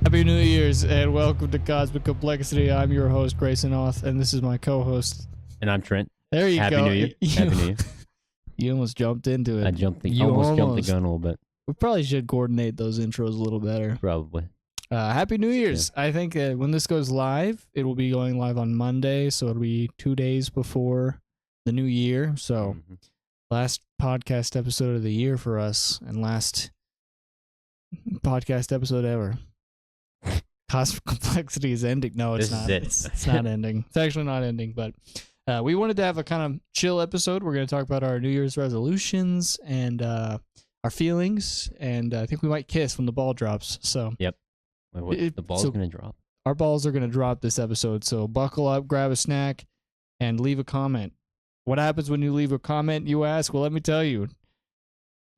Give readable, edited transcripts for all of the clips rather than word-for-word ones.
Happy New Year's and welcome to Cosmic Complexity. I'm your host, Graysonauth, and this is my co-host. And I'm Trent. There you Happy go. New Year. Happy New Year. You almost jumped into it. I almost jumped the gun a little bit. We probably should coordinate those intros a little better. Probably. Happy New Year's. Yeah. I think when this goes live, it will be going live on Monday, so it'll be 2 days before the new year. So last podcast episode of the year for us and last podcast episode ever. Cosmic Complexity is ending. No, it's not. It's not ending. It's actually not ending, but we wanted to have a kind of chill episode. We're going to talk about our New Year's resolutions and our feelings, and I think we might kiss when the ball drops. So yep. Wait, the ball's going to drop? Our balls are going to drop this episode, so buckle up, grab a snack, and leave a comment. What happens when you leave a comment, you ask? Well, let me tell you.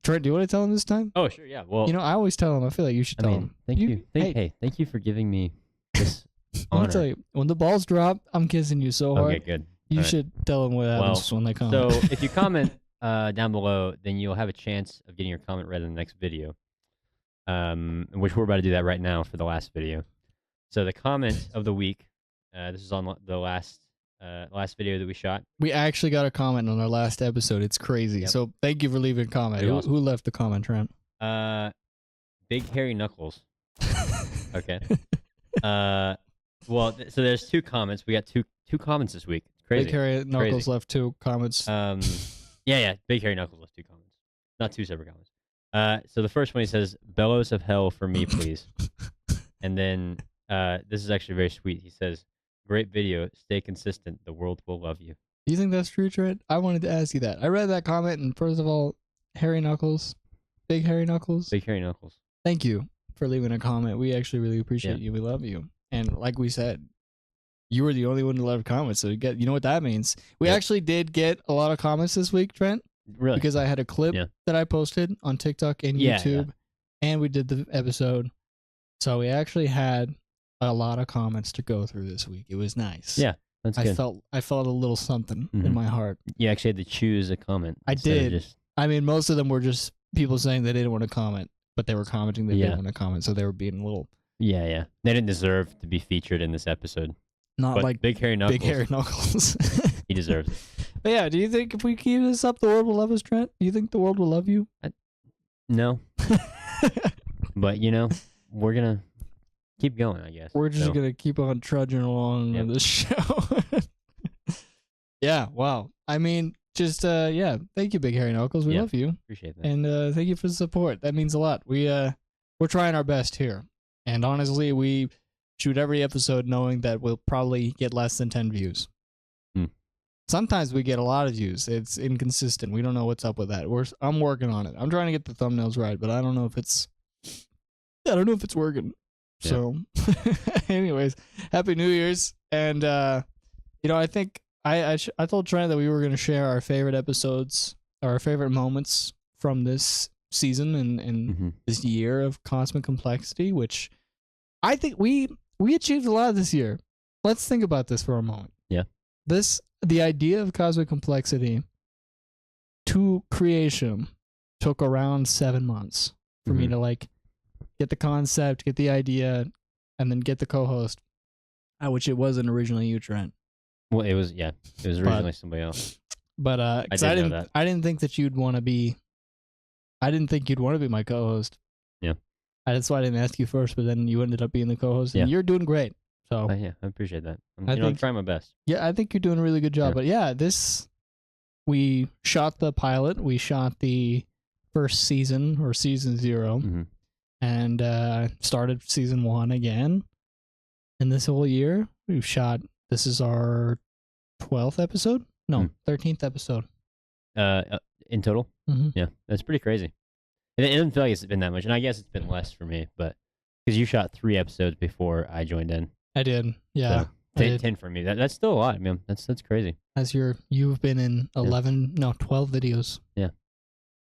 Trent, do you want to tell him this time? Oh, sure, yeah. Well, I always tell him. I feel like you should tell him. Thank you. Hey, thank you for giving me this honor. I'll tell you, when the balls drop, I'm kissing you so hard. Okay, good. You should tell them what happens when they comment. So if you comment down below, then you'll have a chance of getting your comment read in the next video, which we're about to do that right now for the last video. So the comment of the week, this is on the last video that we shot. We actually got a comment on our last episode. It's crazy. Yep. So thank you for leaving a comment. Awesome. Who left the comment, Trent? Big Hairy Knuckles. Okay. Well, so there's 2 comments. We got two comments this week. It's crazy. Big Hairy Knuckles left 2 comments. Yeah. Big Hairy Knuckles left 2 comments. Not 2 separate comments. So the first one, he says, "Bellows of hell for me, please." And then this is actually very sweet. He says, "Great video. Stay consistent. The world will love you." Do you think that's true, Trent? I wanted to ask you that. I read that comment, and first of all, Hairy Knuckles, Big Hairy Knuckles. Big Hairy Knuckles. Thank you for leaving a comment. We actually really appreciate you. We love you. And like we said, you were the only one to leave a comment, so you know what that means. We actually did get a lot of comments this week, Trent. Really? Because I had a clip that I posted on TikTok and YouTube, and we did the episode. So we actually had a lot of comments to go through this week. It was nice. Yeah, that's good. I felt a little something in my heart. You actually had to choose a comment. I did. I mean, most of them were just people saying they didn't want to comment, but they were commenting they didn't want to comment, so they were being a little... Yeah. They didn't deserve to be featured in this episode. But like Big Hairy Knuckles. Big Hairy Knuckles. He deserves it. But yeah, do you think if we keep this up, the world will love us, Trent? Do you think the world will love you? No. But, we're going to keep going, I guess. We're just going to keep on trudging along with this show. Yeah, wow. I mean, just, thank you, Big Hairy Knuckles. We love you. Appreciate that. And thank you for the support. That means a lot. We're trying our best here. And honestly, we shoot every episode knowing that we'll probably get less than 10 views. Sometimes we get a lot of views. It's inconsistent. We don't know what's up with that. I'm working on it. I'm trying to get the thumbnails right, but I don't know if it's working. Yeah. So anyways, Happy New Year's. And I think I told Trent that we were going to share our favorite episodes, our favorite moments from this season and this year of Cosmic Complexity, which I think we achieved a lot this year. Let's think about this for a moment. Yeah. The idea of Cosmic Complexity to creation took around 7 months for me to get the concept, get the idea, and then get the co-host, which it wasn't originally you, Trent. Well, it was originally somebody else. But I didn't think that you'd want to be. I didn't think you'd want to be my co-host. Yeah. That's why I didn't ask you first, but then you ended up being the co-host, and you're doing great. So I appreciate that. I'm trying my best. Yeah, I think you're doing a really good job. Yeah. But we shot the pilot, we shot the first season or season 0, and started season 1 again. And this whole year, we've shot. This is our 12th episode. No, 13th episode. In total. Yeah, that's pretty crazy. It doesn't feel like it's been that much, and I guess it's been less for me, but because you shot 3 episodes before I joined in. I did, yeah. So 10 for me. That's still a lot, man. That's crazy. You've been in 12 videos. Yeah.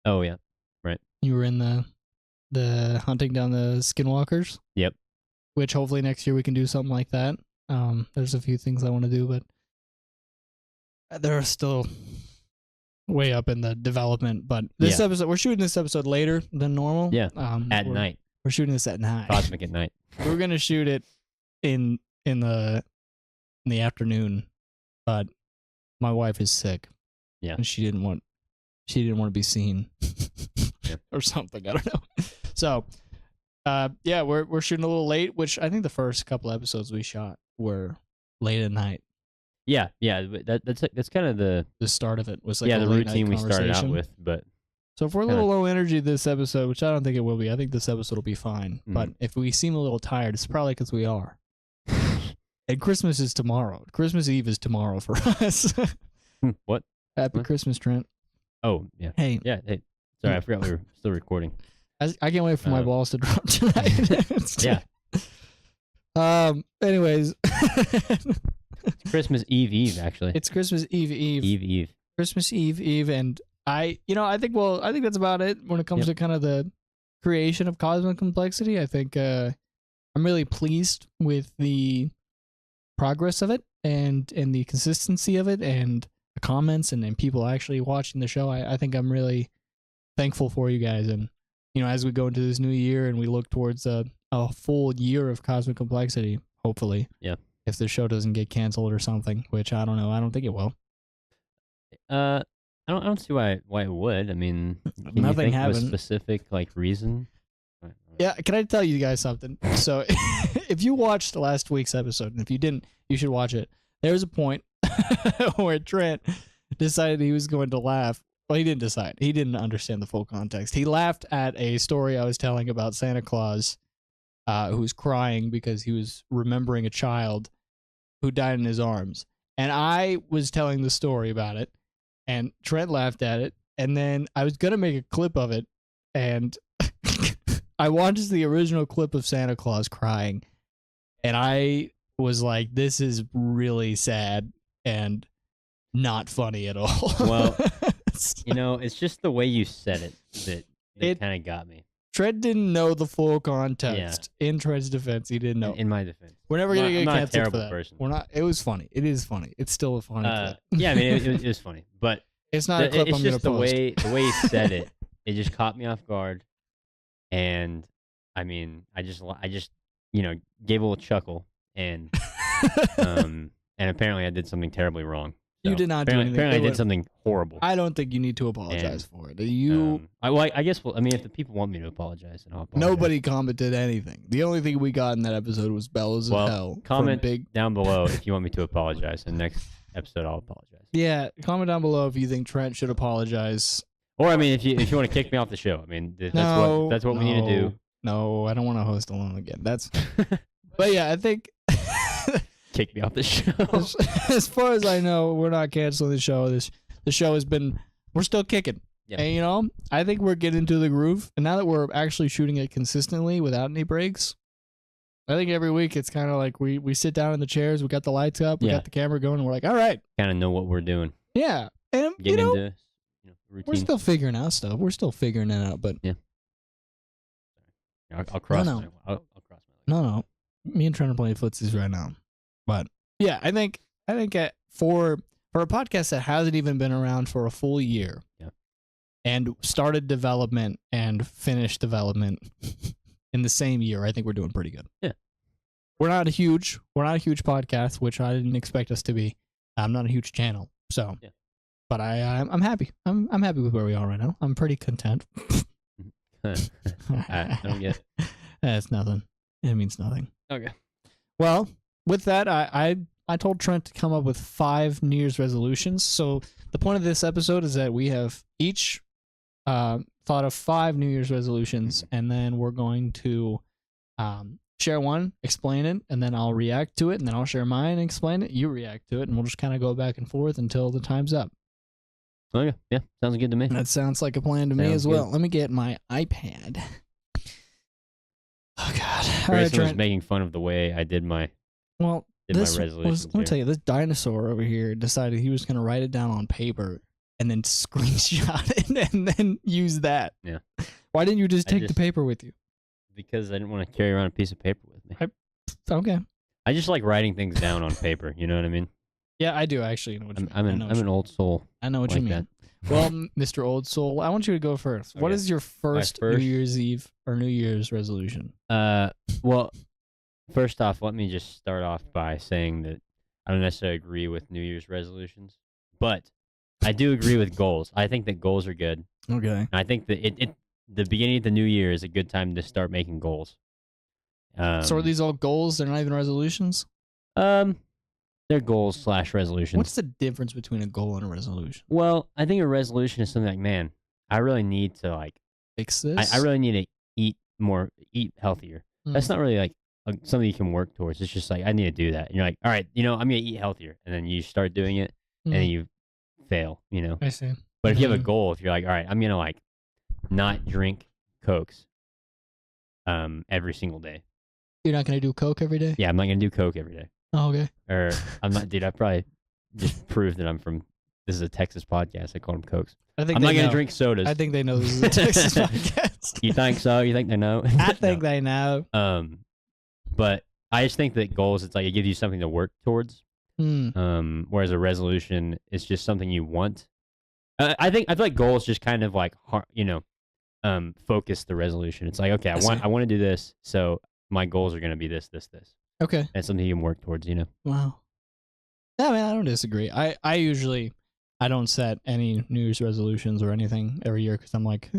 Oh yeah, right. You were in the hunting down the skinwalkers. Yep. Which hopefully next year we can do something like that. There's a few things I want to do, but they're still way up in the development. But this episode, we're shooting this episode later than normal. Yeah. At night. We're shooting this at night. Cosmic at night. We were gonna shoot it in the afternoon, but my wife is sick. Yeah. And she didn't want to be seen. Yeah. Or something. I don't know. So yeah, we're shooting a little late, which I think the first couple episodes we shot were late at night. Yeah, but that's kind of the start of it was like the routine we started out with. But so if we're a little low energy this episode, which I don't think it will be, I think this episode will be fine. But if we seem a little tired, it's probably because we are. And Christmas is tomorrow. Christmas Eve is tomorrow for us. What? Happy Christmas, Trent. Oh yeah. Hey. Yeah. Hey. Sorry, I forgot we were still recording. I can't wait for my balls to drop tonight. Yeah. Anyways. It's Christmas Eve, actually. It's Christmas Eve. Eve. Christmas Eve, and I think that's about it when it comes to kind of the creation of Cosmic Complexity. I think I'm really pleased with the progress of it and the consistency of it and the comments and people actually watching the show. I think I'm really thankful for you guys, and as we go into this new year and we look towards a full year of Cosmic Complexity, hopefully. Yeah. If the show doesn't get canceled or something, which I don't know. I don't think it will. I don't see why it would. I mean, can nothing you think happened. Of a specific reason? Yeah, can I tell you guys something? So, if you watched last week's episode, and if you didn't, you should watch it. There was a point where Trent decided he was going to laugh. Well, he didn't decide. He didn't understand the full context. He laughed at a story I was telling about Santa Claus, who was crying because he was remembering a child who died in his arms. And I was telling the story about it, and Trent laughed at it, and then I was going to make a clip of it, and I watched the original clip of Santa Claus crying, and I was like, this is really sad and not funny at all. Well, it's just the way you said it that kind of got me. Trent didn't know the full context. Yeah. In Trent's defense, he didn't know. In my defense. We're never going to get canceled terrible for that. Person. We're not. It was funny. It is funny. It's still a funny clip. Yeah, I mean, it was funny. But it's not a clip I'm going to post. It's just the way he said it. It just caught me off guard. And, I mean, I just gave a little chuckle. And apparently I did something terribly wrong. So you did not do anything. Apparently I did something horrible. I don't think you need to apologize for it. I guess, if the people want me to apologize, then I'll apologize. Nobody commented anything. The only thing we got in that episode was bellows of hell. Comment down below if you want me to apologize, and next episode I'll apologize. Yeah, comment down below if you think Trent should apologize. Or, I mean, if you want to kick me off the show. I mean, that's what we need to do. No, I don't want to host alone again. But yeah, I think... Kick me off the show. As far as I know, we're not canceling the show. The show has been, we're still kicking. Yeah. And I think we're getting into the groove. And now that we're actually shooting it consistently without any breaks, I think every week it's kind of like we sit down in the chairs, we got the lights up, we got the camera going, and we're like, all right. Kind of know what we're doing. Yeah. And getting into routine. We're still figuring out stuff. We're still figuring it out, but yeah. I'll cross my I'll cross my leg. No. Me and Trent are playing footsies right now. But yeah, I think for a podcast that hasn't even been around for a full year, and started development and finished development in the same year, I think we're doing pretty good. Yeah, we're not a huge podcast, which I didn't expect us to be. I'm not a huge channel, so but I'm happy. I'm happy with where we are right now. I'm pretty content. I don't get it. It's nothing. It means nothing. Okay. Well, with that, I told Trent to come up with 5 New Year's resolutions. So the point of this episode is that we have each thought of 5 New Year's resolutions, and then we're going to share one, explain it, and then I'll react to it, and then I'll share mine and explain it. You react to it, and we'll just kind of go back and forth until the time's up. Okay. Yeah, sounds good to me. That sounds like a plan to me as well. Let me get my iPad. Oh, God. Grayson was making fun of the way I did my... Well, my resolutions. Let me tell you, this dinosaur over here decided he was going to write it down on paper and then screenshot it and then use that. Yeah. Why didn't you just take the paper with you? Because I didn't want to carry around a piece of paper with me. Okay. I just like writing things down on paper. You know what I mean? Yeah, I do actually know what you mean. I'm an old soul. I know what like you mean. that. Well, Mr. Old Soul, I want you to go first. What Okay. is your first New Year's Eve or New Year's resolution? Well, first off, let me just start off by saying that I don't necessarily agree with New Year's resolutions, but I do agree with goals. I think that goals are good. Okay. And I think that the beginning of the new year is a good time to start making goals. So are these all goals? They're not even resolutions? They're goals / resolutions. What's the difference between a goal and a resolution? Well, I think a resolution is something like, man, I really need to like fix this. I really need to eat healthier. That's not really like something you can work towards. It's just like, I need to do that. And you're like, all right, I'm going to eat healthier. And then you start doing it and then you fail, I see. But if you have a goal, if you're like, all right, I'm going to like not drink Cokes every single day. You're not going to do Coke every day? Yeah, I'm not going to do Coke every day. Oh, okay. Or I'm not, dude, I probably just proved that this is a Texas podcast. I call them Cokes. I'm not going to drink sodas. I think they know this is a Texas podcast. You think so? You think they know? I think they know. But I just think that goals, it's like it gives you something to work towards. Whereas a resolution is just something you want. I feel like goals just kind of like focus the resolution. It's like, okay, I want to do this, so my goals are going to be this. Okay. And something you can work towards, Wow. Yeah, man, I don't disagree. I usually don't set any New Year's resolutions or anything every year because I'm like,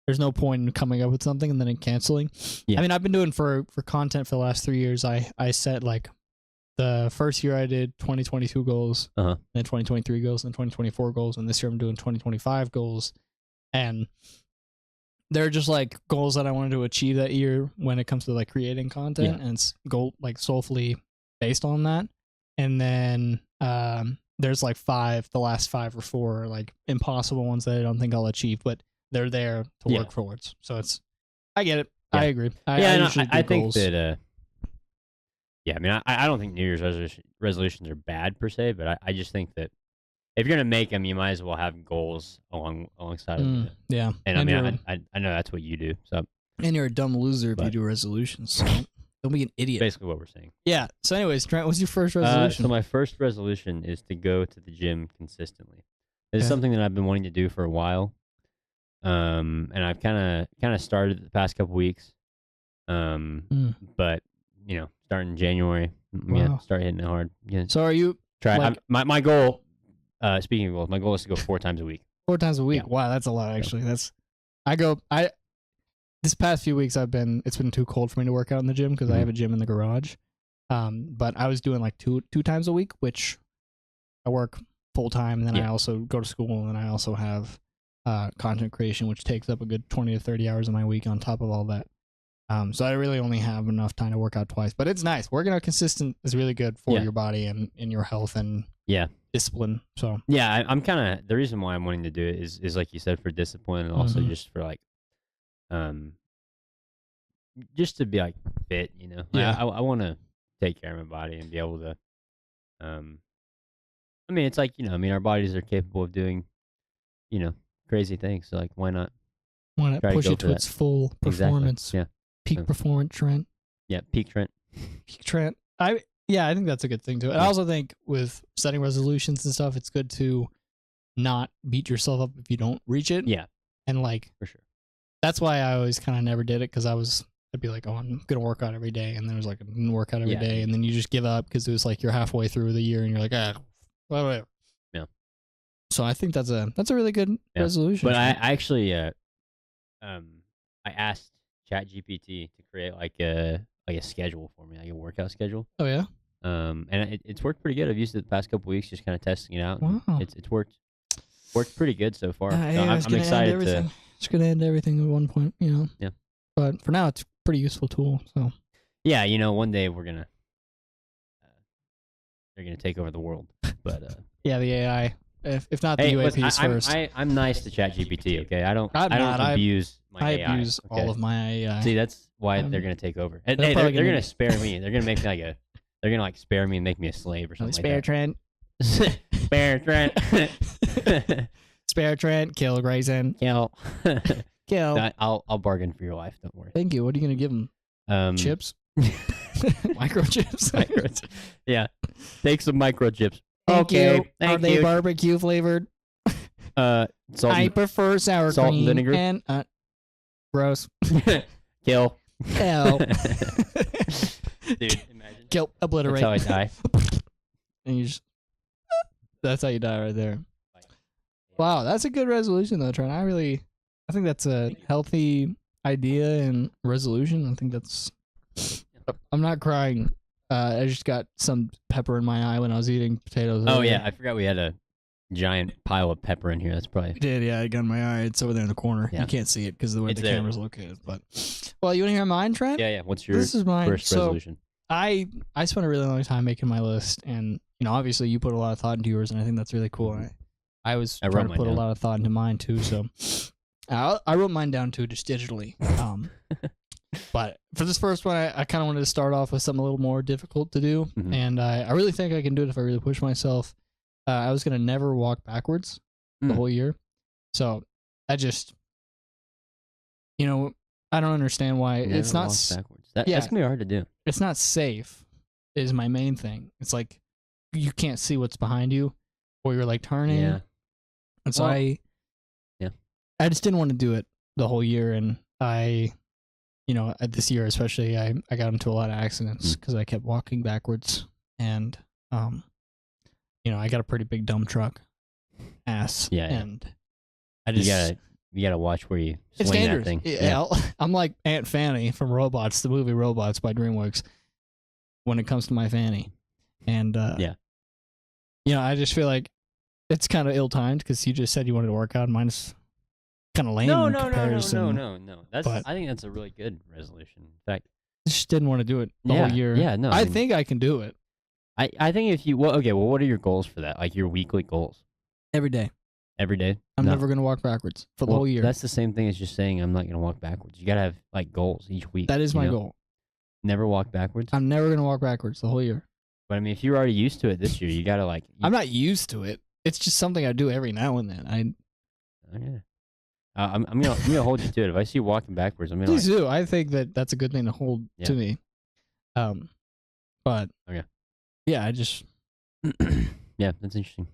there's no point in coming up with something and then canceling. Yeah. I mean, I've been doing for content for the last 3 years. I set like the first year I did 2022 goals, then 2023 goals, and 2024 goals, and this year I'm doing 2025 goals, and they're just like goals that I wanted to achieve that year when it comes to like creating content, and it's like soulfully based on that. And then there's like the last 5 or 4 are like impossible ones that I don't think I'll achieve, but they're there to work towards. So I get it. Yeah. I agree. I think that. I mean, I don't think New Year's resolutions are bad per se, but I just think that if you're gonna make them, you might as well have goals alongside of it. Yeah, and I mean, I know that's what you do. So, and you're a dumb loser if you do resolutions. So don't be an idiot. Basically, what we're saying. Yeah. So, anyways, Trent, what's your first resolution? So my first resolution is to go to the gym consistently. This is something that I've been wanting to do for a while, and I've kind of started the past couple weeks, but starting in January, start hitting it hard. Yeah. So are you my goal? Speaking of goals, my goal is to go 4 times a week. 4 times a week. Yeah. Wow, that's a lot actually. This past few weeks it's been too cold for me to work out in the gym because I have a gym in the garage. But I was doing like two times a week, which I work full time, and then I also go to school, and I also have content creation, which takes up a good 20 to 30 hours of my week on top of all that. So I really only have enough time to work out twice, but it's nice. Working out consistent is really good for your body and your health and discipline. So I'm kind of, the reason why I'm wanting to do it is like you said, for discipline, and also just for like, just to be like fit, I want to take care of my body and be able to, I mean, it's like, our bodies are capable of doing, crazy things. So like, why not? Why not push it to its full performance? Exactly. Yeah. Peak performance, Trent. Yeah, peak Trent. Peak Trent. I think that's a good thing too. And I also think with setting resolutions and stuff, it's good to not beat yourself up if you don't reach it. Yeah. And like, for sure. That's why I always kind of never did it, because I'd be like, oh, I'm gonna work out every day, and then it was like, I didn't work out every day, and then you just give up because it was like you're halfway through the year and you're like, whatever. Yeah. So I think that's a really good resolution. But I actually I asked ChatGPT to create like a schedule for me, like a workout schedule. Oh yeah. And it's worked pretty good. I've used it the past couple weeks, just kind of testing it out. Wow. It's worked pretty good so far. So I'm excited to. It's gonna end everything at one point, Yeah. But for now, it's a pretty useful tool. So. Yeah, one day they're gonna take over the world. But yeah, the AI. If not the UAPs first. I'm nice to ChatGPT. Okay, I don't abuse my AI. I abuse all of my AI. See, that's why they're gonna take over. And they're gonna spare me. They're gonna make me they're gonna spare me and make me a slave or something. Spare Trent. Spare Trent. Spare Trent. Kill Grayson. Kill. Kill. I'll bargain for your life. Don't worry. Thank you. What are you gonna give him? Chips. Microchips. Yeah. Take some microchips. Thank Okay, you. thank Are they you. barbecue flavored? Salt I prefer sour salt and cream vinegar? and gross. Kill. Kill. Dude, imagine. Kill. Obliterate. That's how I die. And you just, that's how you die right there. Wow, that's a good resolution though, Trent. I think that's a healthy idea and resolution. I think that's. I'm not crying. I just got some pepper in my eye when I was eating potatoes. Oh earlier. yeah, I forgot we had a giant pile of pepper in here. That's probably. I did, yeah. I got in my eye. It's over there in the corner. Yeah. You can't see it because of the way It's the there. camera's located. But, well, you want to hear mine, Trent? Yeah. What's your This is mine. first So, resolution? I spent a really long time making my list, and obviously you put a lot of thought into yours, and I think that's really cool. And I was I trying wrote to put mine a down. lot of thought into mine too. So I wrote mine down too, just digitally. But for this first one, I kind of wanted to start off with something a little more difficult to do, Mhm. and I really think I can do it if I really push myself. I was gonna never walk backwards the whole year, so I just, I don't understand why Never it's not. walk backwards. That's gonna be hard to do. It's not safe. Is my main thing. It's like you can't see what's behind you, or you're like turning. Yeah. And so Well, I just didn't want to do it the whole year, and this year especially, I got into a lot of accidents because I kept walking backwards, and I got a pretty big dump truck ass. Yeah. And I just You gotta watch where you it's swing dangerous. that thing. Yeah. I'm like Aunt Fanny from Robots, the movie Robots by DreamWorks, when it comes to my fanny. And I just feel like it's kind of ill-timed because you just said you wanted to work out. Mine's kind of lame in comparison. No. I think that's a really good resolution. In fact, I just didn't want to do it the whole year. Yeah, no. I think I can do it I think if you what are your goals for that? Like your weekly goals? every day. Every day? I'm No. never going to walk backwards for the whole year. That's the same thing as just saying I'm not gonna walk backwards. You gotta have like goals each week. That is my goal. Never walk backwards. I'm never going to walk backwards the whole year. But I mean, if you're already used to it this year, you gotta like. I'm not used to it. It's just something I do every now and then. Yeah. I'm gonna hold you to it. If I see you walking backwards, I'm gonna. Please do. I think that's a good thing to hold to me. But okay. Yeah, I just. Yeah, that's interesting.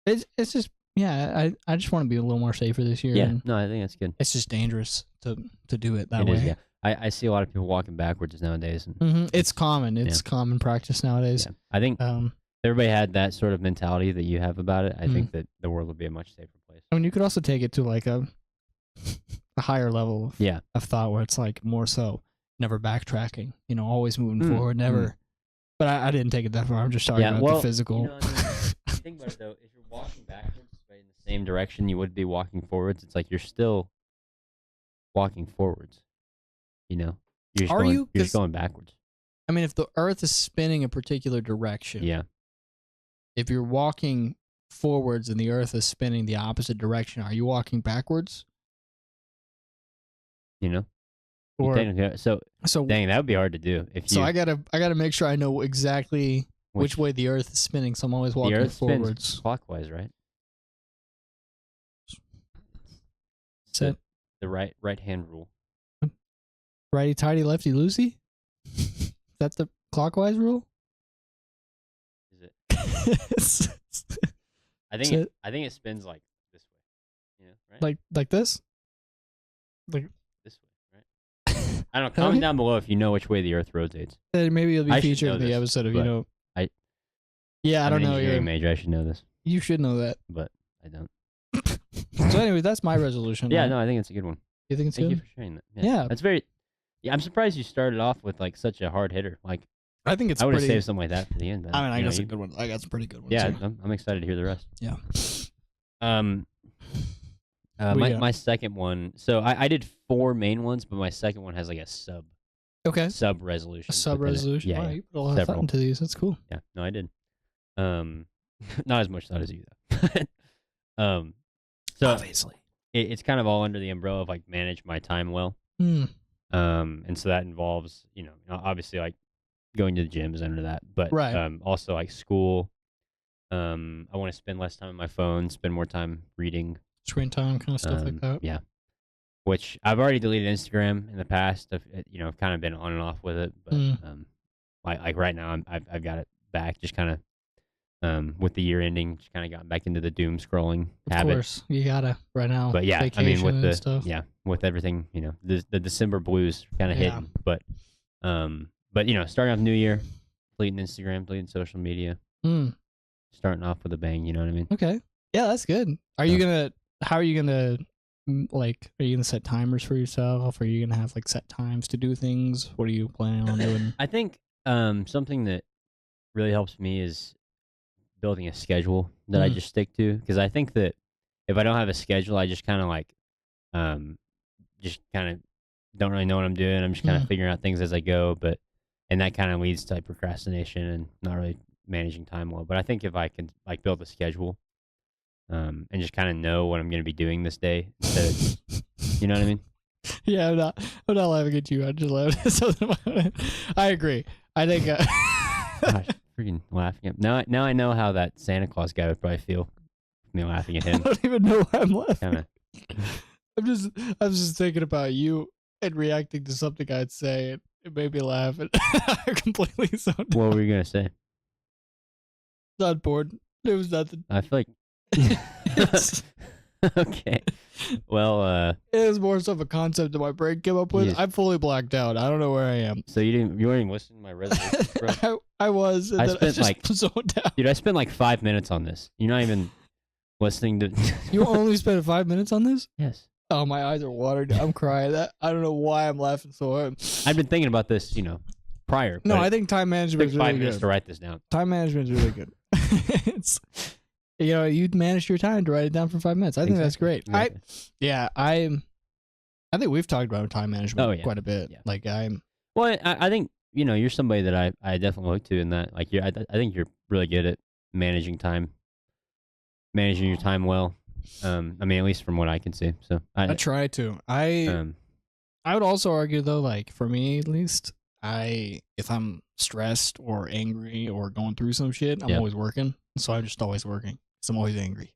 It's just I just want to be a little more safer this year. Yeah, and no, I think that's good. it's just dangerous to do it that It way. is, yeah. I see a lot of people walking backwards nowadays. And It's common. It's common practice nowadays. yeah. I think if everybody had that sort of mentality that you have about it, I think that the world would be a much safer place. I mean, you could also take it to like a higher level of thought where it's like more so never backtracking, always moving forward, never. But I didn't take it that far. I'm just talking about the physical. Think about it though. If you're walking backwards right in the same direction you would be walking forwards, it's like you're still walking forwards. You're just going backwards. I mean, if the Earth is spinning a particular direction, Yeah. if you're walking forwards and the Earth is spinning the opposite direction, are you walking backwards? Or So dang, that would be hard to do. I gotta make sure I know exactly which way the Earth is spinning. So I'm always walking the Earth forwards. spins clockwise, right? Set The right hand rule. righty tighty, lefty loosey. Is that the clockwise rule? Is it? I think it spins like this way. Right? Like this? Like this way, right? I don't know. Comment down below if you know which way the Earth rotates. Maybe it'll be I should featured know in the this, episode if but you know. I'm I don't an know. engineering major. I should know this, You should know that. but I don't. So anyway, that's my resolution. Yeah, right? no, I think it's a good one. You think it's Thank good? you for sharing that. Yeah. That's very. Yeah, I'm surprised you started off with like such a hard hitter. Like I think it's I would have pretty. saved something like that for the end. But, I mean, I you know, got some good ones. I got some pretty good ones. Yeah, too. I'm excited to hear the rest. Yeah. My second one. So I did 4 main ones, but my second one has like a sub resolution. A sub resolution. Yeah, Wow, yeah. you put a lot of thought into these. That's cool. Yeah, no, I did. Not as much thought as you though. So Obviously. it's kind of all under the umbrella of like manage my time well. And so that involves, obviously like going to the gym is under that, but also like school. I want to spend less time on my phone, spend more time reading. Screen time, kind of stuff like that. Yeah. Which I've already deleted Instagram in the past. I've kind of been on and off with it, but like right now I've got it back, just kind of with the year ending, just kind of got back into the doom scrolling habit. Of course, you gotta right now. But yeah, I mean, with the stuff. with everything, the December blues kind of hitting. But starting off the new year, deleting Instagram, deleting social media, starting off with a bang. You know what I mean? Okay, yeah, that's good. How are you gonna are you gonna set timers for yourself? Are you gonna have like set times to do things? What are you planning on doing? I think something that really helps me is building a schedule that I just stick to, because I think that if I don't have a schedule, I just kind of don't really know what I'm doing. I'm just kind of figuring out things as I go, and that kind of leads to procrastination and not really managing time well. But I think if I can build a schedule, and just kind of know what I'm going to be doing this day, instead of, you know what I mean? Yeah, I'm not laughing at you. I'm just laughing at something about it. I agree. I think. Gosh, freaking laughing at now. I know how that Santa Claus guy would probably feel. Me laughing at him. I don't even know why I'm laughing. Kinda. I'm just thinking about you and reacting to something I'd say. And it made me laugh. And I completely zoned out. What were you gonna say? Not bored. There was nothing. I feel like. Okay. Well, it was more of a concept that my brain came up with. I'm fully blacked out. I don't know where I am. So you weren't even listening to my resolution, bro? I was. And I then spent I just zoned out. Dude, I spent 5 minutes on this. You're not even listening to. You only spent 5 minutes on this? Yes. Oh, my eyes are watering. I'm crying. I don't know why I'm laughing so hard. I've been thinking about this, prior. No, I think time management is really good. 5 minutes to write this down. Time management is really good. It's. You managed your time to write it down for 5 minutes. I think that's great. Exactly. I think we've talked about time management quite a bit. Yeah. Well, I think you're somebody that I definitely look to in that. I think you're really good at managing your time well. I mean, at least from what I can see. So I try to. I would also argue though, for me at least, if I'm stressed or angry or going through some shit, I'm always working. So I'm just always working. So I'm always angry.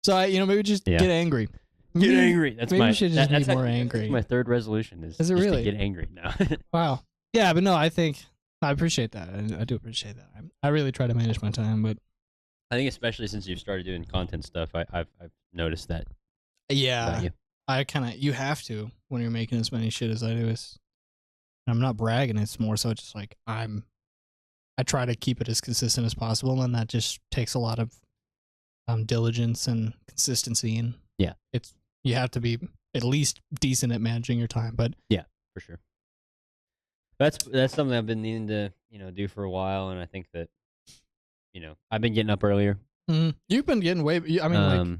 So maybe just get angry. Get angry. That's maybe you should just be more angry. That's my third resolution is it really? To get angry now. Wow. Yeah, but no, I appreciate that. I do appreciate that. I really try to manage my time, but I think especially since you've started doing content stuff, I've noticed that. Yeah. You have to when you're making as many shit as I do. I'm not bragging. It's more so just I try to keep it as consistent as possible, and that just takes a lot of diligence and consistency. And you have to be at least decent at managing your time. But yeah, for sure. That's something I've been needing to do for a while, and I think that I've been getting up earlier. You've been getting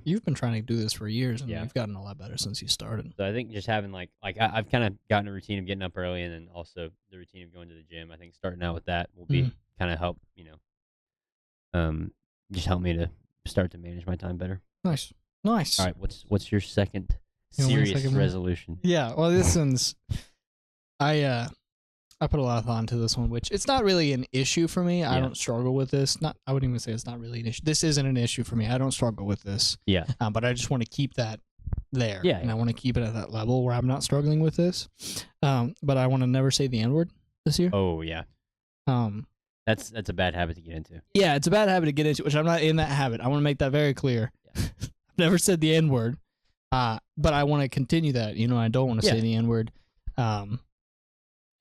you've been trying to do this for years, and you've gotten a lot better since you started. So I think just having I've kind of gotten a routine of getting up early, and then also the routine of going to the gym. I think starting out with that will be kind of help, just help me to start to manage my time better. Nice. All right, what's your second serious resolution? Yeah, well, this one's I put a lot of thought into this one, which it's not really an issue for me. I don't struggle with this. I wouldn't even say it's not really an issue. This isn't an issue for me. I don't struggle with this. Yeah. But I just want to keep that there. Yeah. And I want to keep it at that level where I'm not struggling with this. But I want to never say the N-word this year. Oh yeah. That's a bad habit to get into. Yeah, it's a bad habit to get into, which I'm not in that habit. I want to make that very clear. Yeah. I've never said the N-word. But I want to continue that. I don't want to say the N-word.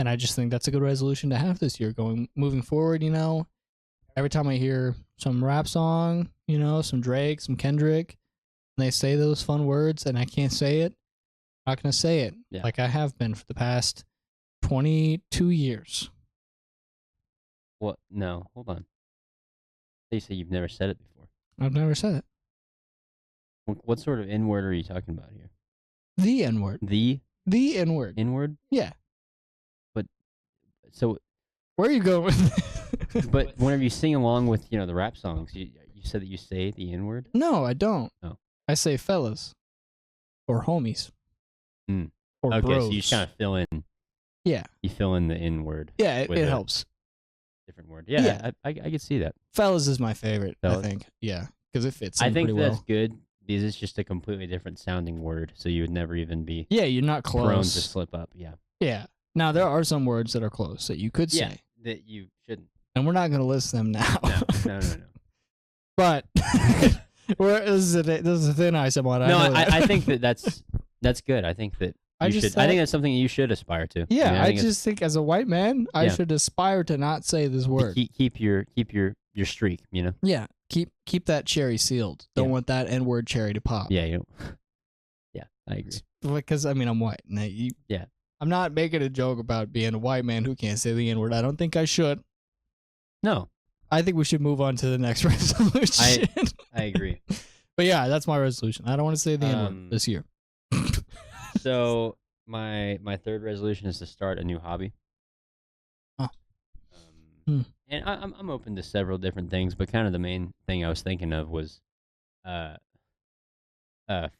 And I just think that's a good resolution to have this year moving forward. Every time I hear some rap song, some Drake, some Kendrick, and they say those fun words and I can't say it, I'm not going to say it like I have been for the past 22 years. What? No, hold on. You say you've never said it before. I've never said it. What sort of N-word are you talking about here? The N-word. The N-word. N-word? Yeah. So, where are you going with it? But whenever you sing along with, the rap songs, you said that you say the N-word? No, I don't. Oh. I say fellas. Or homies. Or okay, bros. So you kind of fill in. Yeah. You fill in the N-word. Yeah, it helps. Different word. Yeah. I could see that. Fellas is my favorite, I think. Yeah, because it fits in pretty well. I think that's good because it's just a completely different sounding word, so you would never even be you're not close. Prone to slip up, yeah. Yeah. Now, there are some words that are close that you could say. that you shouldn't. and we're not going to list them now. No. But this is a thin ice I'm on. No, I think that's good. I think that I think that's something you should aspire to. Yeah, I just think as a white man, I should aspire to not say this word. Keep your streak, you know. Yeah, keep that cherry sealed. Don't want that N-word cherry to pop. Yeah, you know. Yeah, I agree. Because I mean, I'm white. And I'm not making a joke about being a white man who can't say the N-word. I don't think I should. No. I think we should move on to the next resolution. I agree. But yeah, that's my resolution. I don't want to say the N-word this year. So my third resolution is to start a new hobby. Oh. And I'm open to several different things, but kind of the main thing I was thinking of was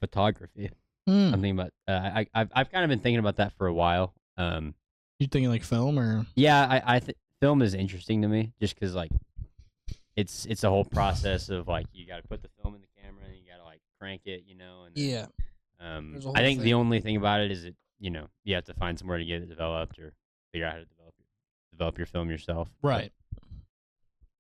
photography. I'm thinking about I've kind of been thinking about that for a while. You thinking like film or? Yeah, I film is interesting to me just because like it's a whole process of like you got to put the film in the camera and you got to like crank it, you know. And yeah. I think the only thing about it is you have to find somewhere to get it developed or figure out how to develop your film yourself. Right.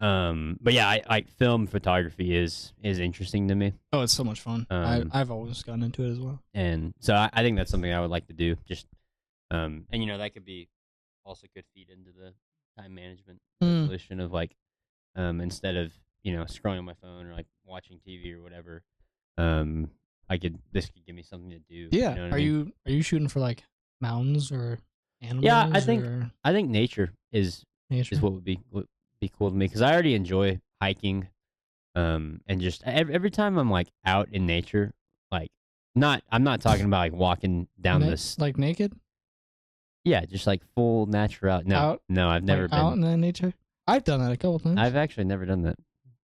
But yeah, I film photography is interesting to me. Oh, it's so much fun. I've always gotten into it as well. And so I think that's something I would like to do. Just and that could be also could feed into the time management resolution of like instead of scrolling on my phone or like watching TV or whatever, this could give me something to do. Yeah. Are you shooting for like mountains or animals? Yeah, I think nature is what would be cool to me because I already enjoy hiking, and just every time I'm like out in nature, like I'm not talking about like walking down this like naked. Yeah, just like full natural. No, I've never been out in the nature. I've done that a couple times. I've actually never done that.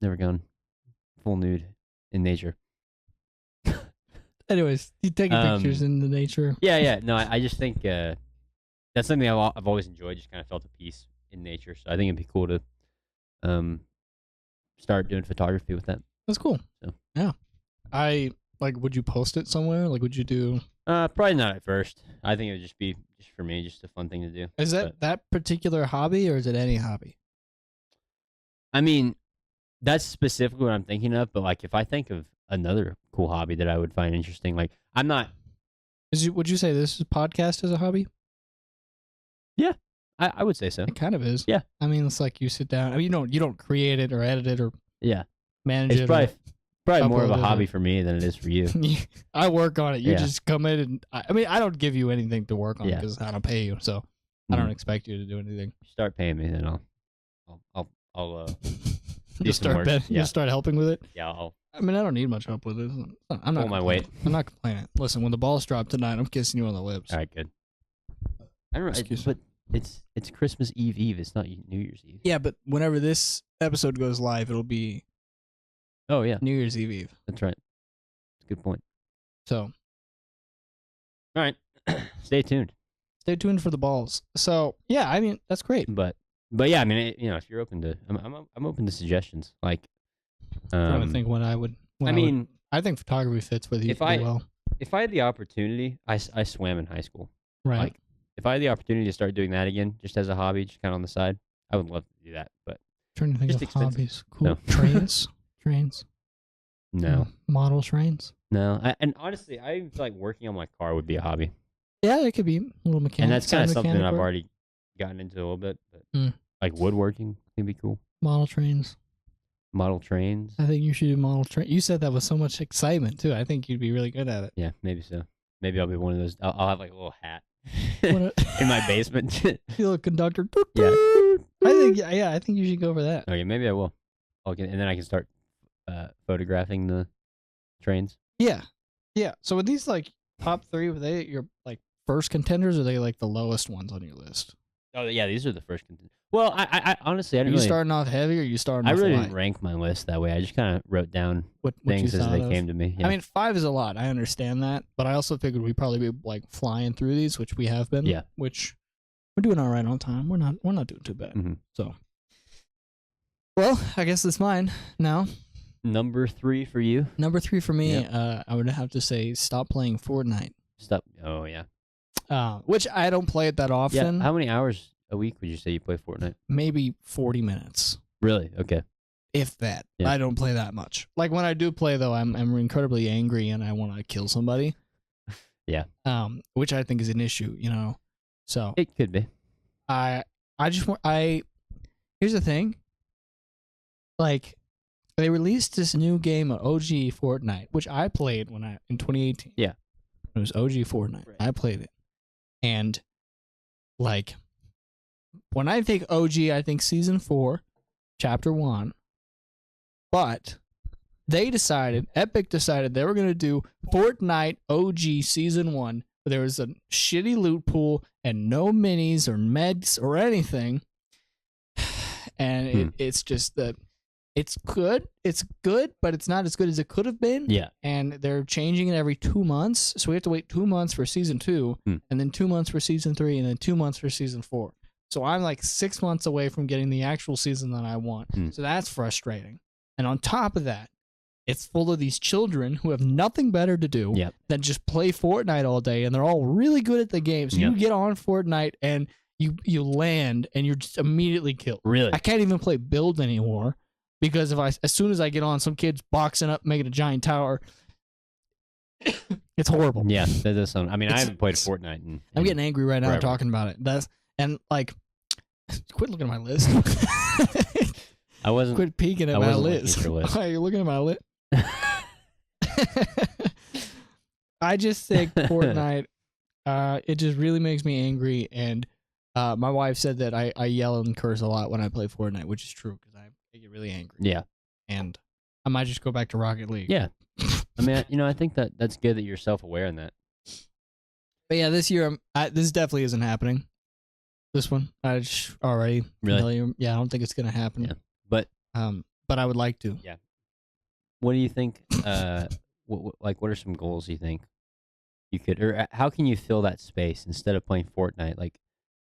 Never gone full nude in nature. Anyways, you taking pictures in the nature. Yeah. No, I just think that's something I've always enjoyed. Just kind of felt at peace in nature. So I think it'd be cool to start doing photography with that. That's cool. So. Yeah. Would you post it somewhere? Like, would you do? Probably not at first. I think it would just be for me, just a fun thing to do. Is that particular hobby or is it any hobby? I mean, that's specifically what I'm thinking of. But like, if I think of another cool hobby that I would find interesting, like I'm not. Would you say this podcast is a hobby? Yeah, I would say so. It kind of is. Yeah. I mean, it's like you sit down. I mean, you don't create it or edit it or manage it. It's probably more of a hobby for me than it is for you. I work on it. You just come in and I don't give you anything to work on because I don't pay you, so I don't expect you to do anything. Start paying me, then I'll You'll start helping with it. Yeah, I mean, I don't need much help with it. I'm not pull my weight. I'm not complaining. Listen, when the balls drop tonight, I'm kissing you on the lips. All right, good. I don't know, but it's Christmas Eve. It's not New Year's Eve. Yeah, but whenever this episode goes live, it'll be. Oh yeah, New Year's Eve. That's right. That's a good point. So. All right, stay tuned. Stay tuned for the balls. So yeah, I mean that's great. But yeah, I mean if you're open to, I'm open to suggestions. Like, I'm trying to think what I would. I think photography fits with you pretty well. If I had the opportunity, I swam in high school. Right. Like, if I had the opportunity to start doing that again, just as a hobby, just kind of on the side, I would love to do that. But trying to think of expensive. hobbies. Cool. No. Trains. No. Model trains. No. And honestly, I like working on my car would be a hobby. Yeah, it could be a little mechanic. And that's kind of something that I've already gotten into a little bit. But like woodworking can be cool. Model trains. I think you should do model train. You said that with so much excitement too. I think you'd be really good at it. Yeah, maybe so. Maybe I'll be one of those. I'll have like a little hat in my basement. You're a conductor. Yeah. I think you should go for that. Okay, maybe I will. And then I can start photographing the trains. Yeah. So with these like top 3, were they your like first contenders, or are they like the lowest ones on your list? Oh yeah, these are the first contenders. Well, I honestly, I didn't. Are you starting off heavy, or are you starting? I off really light? didn't rank my list that way. I just kind of wrote down what things as they came to me. Yeah. I mean, 5 is a lot. I understand that, but I also figured we'd probably be like flying through these, which we have been. Yeah. Which we're doing all right on time. We're not doing too bad. Mm-hmm. So, well, I guess it's mine now. Number 3 for you. Number 3 for me. Yep. I would have to say stop playing Fortnite. Stop. Oh yeah. Which I don't play it that often. Yeah. How many hours a week would you say you play Fortnite? Maybe 40 minutes. Really? Okay. If that. Yeah. I don't play that much. Like when I do play though, I'm incredibly angry and I want to kill somebody. Yeah. Which I think is an issue, you know. So it could be. Here's the thing. Like they released this new game of OG Fortnite, which I played in 2018. Yeah. It was OG Fortnite. Right. I played it. And like when I think OG, I think season 4, chapter 1. But Epic decided they were going to do Fortnite OG Season 1. There was a shitty loot pool and no minis or meds or anything. And it's just that it's good, but it's not as good as it could have been. Yeah. And they're changing it every 2 months. So we have to wait 2 months for Season 2, and then 2 months for Season 3, and then 2 months for Season 4. So I'm like 6 months away from getting the actual season that I want. So that's frustrating. And on top of that, it's full of these children who have nothing better to do than just play Fortnite all day, and they're all really good at the game. So you get on Fortnite and you land and you're just immediately killed. Really? I can't even play build anymore because as soon as I get on, some kid's boxing up, making a giant tower. It's horrible. Yeah, that does sound. I mean, I haven't played Fortnite. I'm getting angry right now forever. Talking about it. Quit looking at my list. I wasn't. Quit peeking at my list. Why are you looking at my list? I just think Fortnite, it just really makes me angry. And my wife said that I yell and curse a lot when I play Fortnite, which is true because I get really angry. Yeah. And I might just go back to Rocket League. Yeah. I mean, I think that's good that you're self-aware in that. But yeah, this year, this definitely isn't happening. This one, I just already really, yeah, I don't think it's gonna happen. Yeah. But I would like to. Yeah. What do you think? What are some goals you think you could, or how can you fill that space instead of playing Fortnite? Like,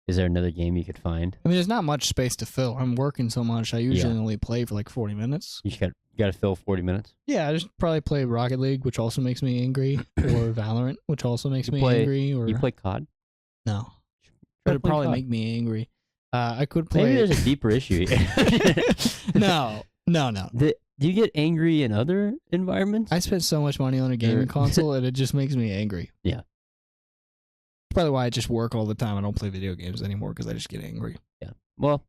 is there another game you could find? I mean, there's not much space to fill. I'm working so much. I usually only play for like 40 minutes. You got to fill 40 minutes. Yeah, I just probably play Rocket League, which also makes me angry, or Valorant, which also makes me angry. Or you play COD? No. But it'd probably make me angry. I could play. Maybe there's a deeper issue here. No. Do you get angry in other environments? I spent so much money on a gaming console, and it just makes me angry. Yeah. That's probably why I just work all the time. I don't play video games anymore because I just get angry. Yeah. Well,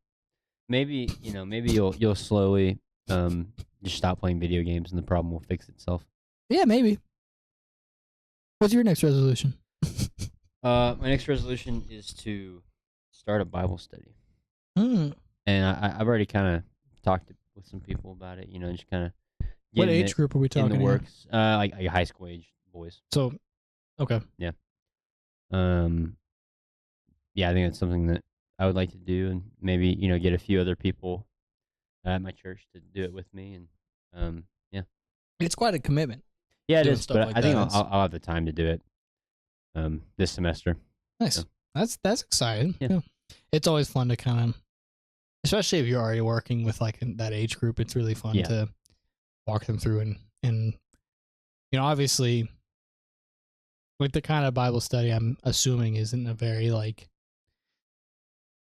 maybe you'll slowly just stop playing video games, and the problem will fix itself. Yeah, maybe. What's your next resolution? My next resolution is to start a Bible study. And I've already kind of talked with some people about it, just kind of. What age group are we talking in the works? Like high school age boys. So, okay. Yeah. Yeah, I think that's something that I would like to do, and maybe get a few other people at my church to do it with me, and yeah. It's quite a commitment. Yeah, it is, but I think I'll have the time to do it. This semester. Nice. So. That's exciting. Yeah. It's always fun to kind of, especially if you're already working with like that age group. It's really fun to walk them through and obviously, with the kind of Bible study I'm assuming isn't a very like,